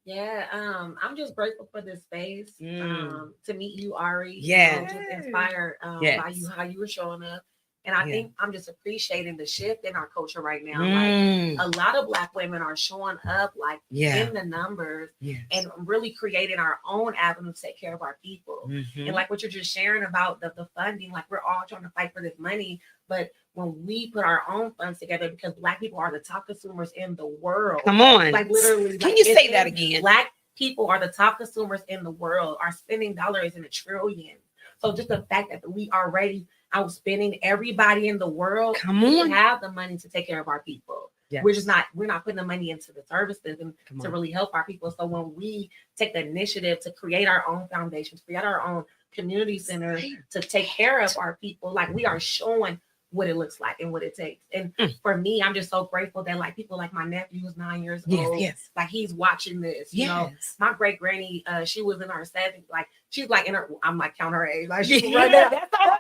Speaker 2: Yeah, I'm just grateful for this space. To meet you, Ari.
Speaker 1: Yeah.
Speaker 2: Just inspired
Speaker 1: Yes.
Speaker 2: by you, how you were showing up. And I
Speaker 1: Yeah.
Speaker 2: think I'm just appreciating the shift in our culture right now.
Speaker 1: Mm.
Speaker 2: Like a lot of Black women are showing up like
Speaker 1: Yeah.
Speaker 2: in the numbers
Speaker 1: Yes.
Speaker 2: and really creating our own avenue to take care of our people.
Speaker 1: Mhm.
Speaker 2: And like what you're just sharing about the funding, like we're all trying to fight for this money, but when we put our own funds together, because Black people are the top consumers in the world.
Speaker 1: Come on.
Speaker 2: Like literally,
Speaker 1: Can
Speaker 2: like,
Speaker 1: you say that again?
Speaker 2: Black people are the top consumers in the world, are spending dollars in a trillion. So just the fact that we are already outspending everybody in the world,
Speaker 1: Come
Speaker 2: we
Speaker 1: on.
Speaker 2: have the money to take care of our people.
Speaker 1: Yes.
Speaker 2: We're not putting the money into the services and
Speaker 1: Come
Speaker 2: to
Speaker 1: on.
Speaker 2: really help our people. So when we take the initiative to create our own foundations, create our own community centers to take care of our people, like we are showing what it looks like and what it takes. And for me, I'm just so grateful that like people like my nephew who's 9 years old,
Speaker 1: Yes.
Speaker 2: like he's watching this. You know,
Speaker 1: Yes.
Speaker 2: my great granny, she was in her 70s, like she's like in her, I'm like count her age, like she's
Speaker 1: Yeah.
Speaker 2: right now.
Speaker 1: That's all.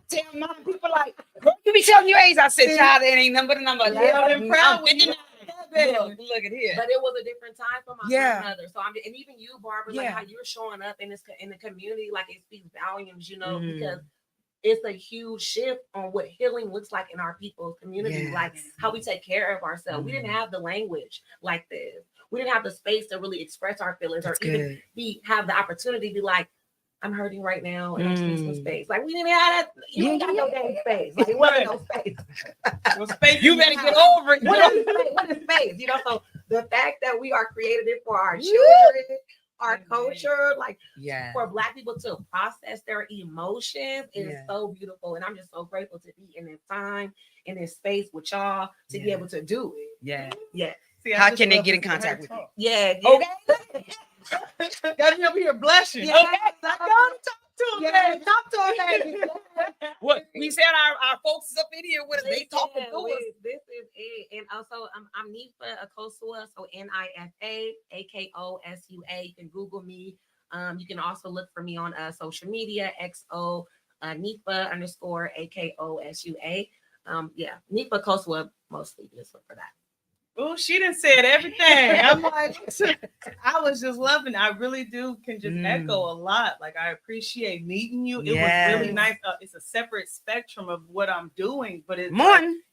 Speaker 1: Tell mom, people like, you be telling your age. I said, child, it ain't nothing but a number.
Speaker 2: Yeah,
Speaker 1: I'm
Speaker 3: proud when
Speaker 1: 59. Look at here.
Speaker 2: But it was a different time for my
Speaker 1: Yeah.
Speaker 2: grandmother. So and even you, Barbara, like
Speaker 1: Yeah.
Speaker 2: how you're showing up in the community, like it speaks volumes, you know,
Speaker 1: Mhm.
Speaker 2: because it's a huge shift on what healing looks like in our people's community,
Speaker 1: Yes.
Speaker 2: like how we take care of ourselves. We didn't have the language like this. We didn't have the space to really express our feelings
Speaker 1: That's
Speaker 2: or even
Speaker 1: good.
Speaker 2: have the opportunity to be like, I'm hurting right now and I just need some space. Like we didn't have that. You ain't got no damn space. Like it wasn't no space.
Speaker 3: Well, space
Speaker 1: You
Speaker 3: in
Speaker 1: better
Speaker 3: the
Speaker 1: get
Speaker 3: house.
Speaker 1: over it.
Speaker 2: What is space? You know, so the fact that we are creating it for our children, our
Speaker 3: Amen.
Speaker 2: culture, like
Speaker 1: Yeah.
Speaker 2: for Black people to process their emotions is
Speaker 1: Yeah.
Speaker 2: so beautiful. And I'm just so grateful to be in this time, in this space with y'all to be
Speaker 1: Yeah.
Speaker 2: able to do it.
Speaker 1: Yeah.
Speaker 2: Yeah.
Speaker 3: See, I
Speaker 1: How
Speaker 3: just
Speaker 1: can they
Speaker 3: love
Speaker 1: get in
Speaker 3: listening to
Speaker 1: contact
Speaker 3: her
Speaker 1: with you?
Speaker 3: talk.
Speaker 2: Yeah.
Speaker 1: Okay.
Speaker 3: Got me up here blushing.
Speaker 2: Yeah.
Speaker 3: Okay, I gotta talk to him.
Speaker 2: Yeah,
Speaker 3: baby.
Speaker 2: talk to her, baby.
Speaker 1: What we said, our folks is up in here with us. They talking
Speaker 2: Listen,
Speaker 1: through us.
Speaker 2: This is it. And also, I'm Nifa Akosua, so Nifa Akosua. You can Google me. You can also look for me on social media, XO Nifa _ Akosua. Yeah, Nifa Akosua mostly. Just look for that.
Speaker 3: Oh, she done said everything. I'm like, I was just loving it. I really can just echo a lot. Like, I appreciate meeting you. It was really nice. It's a separate spectrum of what I'm doing, but it's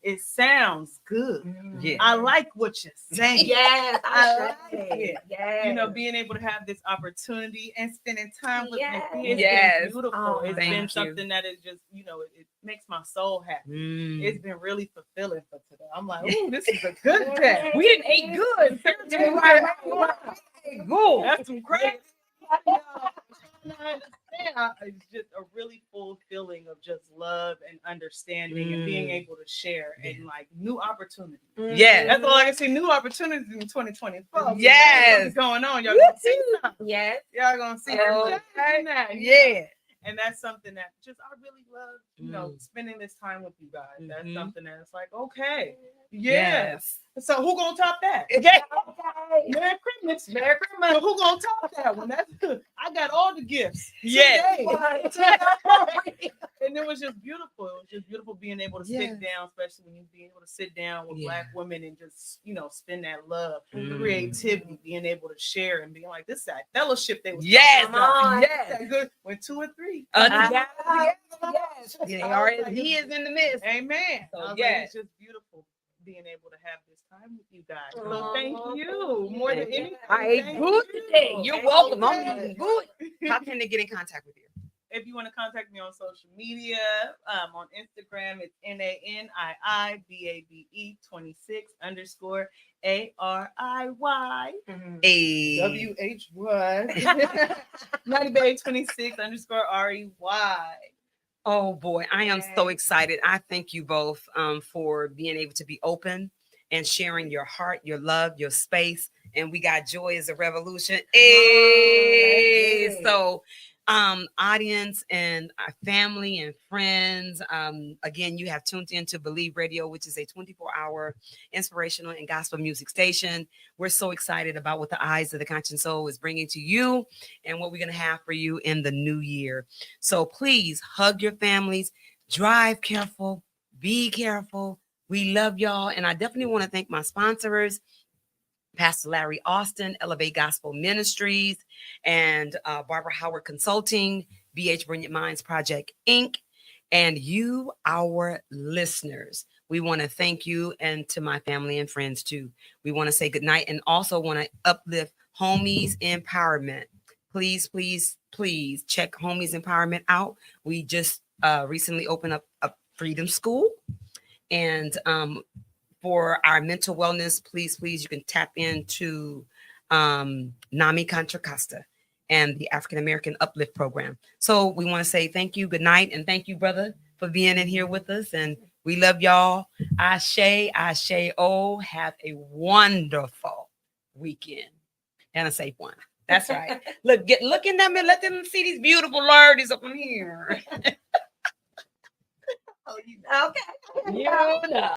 Speaker 3: it sounds good.
Speaker 1: Yeah.
Speaker 3: I like what you're saying.
Speaker 2: Yes,
Speaker 3: I like
Speaker 2: it. Yes.
Speaker 3: You know, being able to have this opportunity and spending time with me. It's
Speaker 1: Yes.
Speaker 3: been beautiful.
Speaker 2: Oh,
Speaker 3: It's
Speaker 1: thank
Speaker 3: been
Speaker 1: you.
Speaker 3: something that is just, you know, it makes my soul happy. It's been really fulfilling for today. I'm like, oh, this is a good day.
Speaker 1: We didn't eat good. Good.
Speaker 3: That's some crazy. It's just a really full feeling of just love and understanding and being able to share and like new opportunities.
Speaker 1: Yes.
Speaker 3: That's all I can see. New opportunities in 2024.
Speaker 1: Yes.
Speaker 3: What's going on? Y'all gonna see something.
Speaker 2: Yes.
Speaker 3: Y'all gonna see
Speaker 1: Okay.
Speaker 3: that.
Speaker 1: Yeah.
Speaker 3: And that's something that just I really love, you know, spending this time with you guys. That's something that's like, okay. Yes. So who gonna top that?
Speaker 1: Okay.
Speaker 3: Merry Christmas. Merry Christmas. So who gonna top that one? That's good. I got all the gifts.
Speaker 1: Yes.
Speaker 3: Today. And it was just beautiful. It was just beautiful being able to sit down, especially when you being able to sit down with Black women and just, you know, spend that love, creativity, being able to share and being like, this is that fellowship they was
Speaker 1: Yes.
Speaker 3: talking about.
Speaker 1: Yes.
Speaker 3: That good when 2 or 3.
Speaker 1: Yes. He is in the midst.
Speaker 3: Amen.
Speaker 1: So,
Speaker 3: I was like,
Speaker 1: yes.
Speaker 3: it's just beautiful being able to have this time with you guys. So thank you more than anything.
Speaker 1: I ate good today. You're welcome. I'm eating good. How can they get in contact with you?
Speaker 3: If you want to contact me on social media, on Instagram, it's NANIIBABE26_ARIY. WHY. 90babe26_REY.
Speaker 1: Oh boy, I am so excited. I thank you both for being able to be open and sharing your heart, your love, your space. And we got joy as a revolution. Hey. So audience and our family and friends. Again, you have tuned in to Believe Radio, which is a 24-hour inspirational and gospel music station. We're so excited about what the Eyes of the Conscious Soul is bringing to you and what we're going to have for you in the new year. So please hug your families, drive careful, be careful. We love y'all. And I definitely want to thank my sponsors, Pastor Larry Austin, Elevate Gospel Ministries, and Barbara Howard Consulting, BH Brilliant Minds Project, Inc., and you, our listeners. We want to thank you, and to my family and friends too. We want to say good night, and also want to uplift Homies Empowerment. Please, please, please check Homies Empowerment out. We just recently opened up a Freedom School, and for our mental wellness, please, you can tap into NAMI Contra Costa and the African American Uplift Program. So we want to say thank you, good night, and thank you, brother, for being in here with us. And we love y'all. Ashe, ashe, oh, have a wonderful weekend and a safe one. That's right. Look in them and let them see these beautiful ladies up in here.
Speaker 2: Oh, okay.
Speaker 1: You know.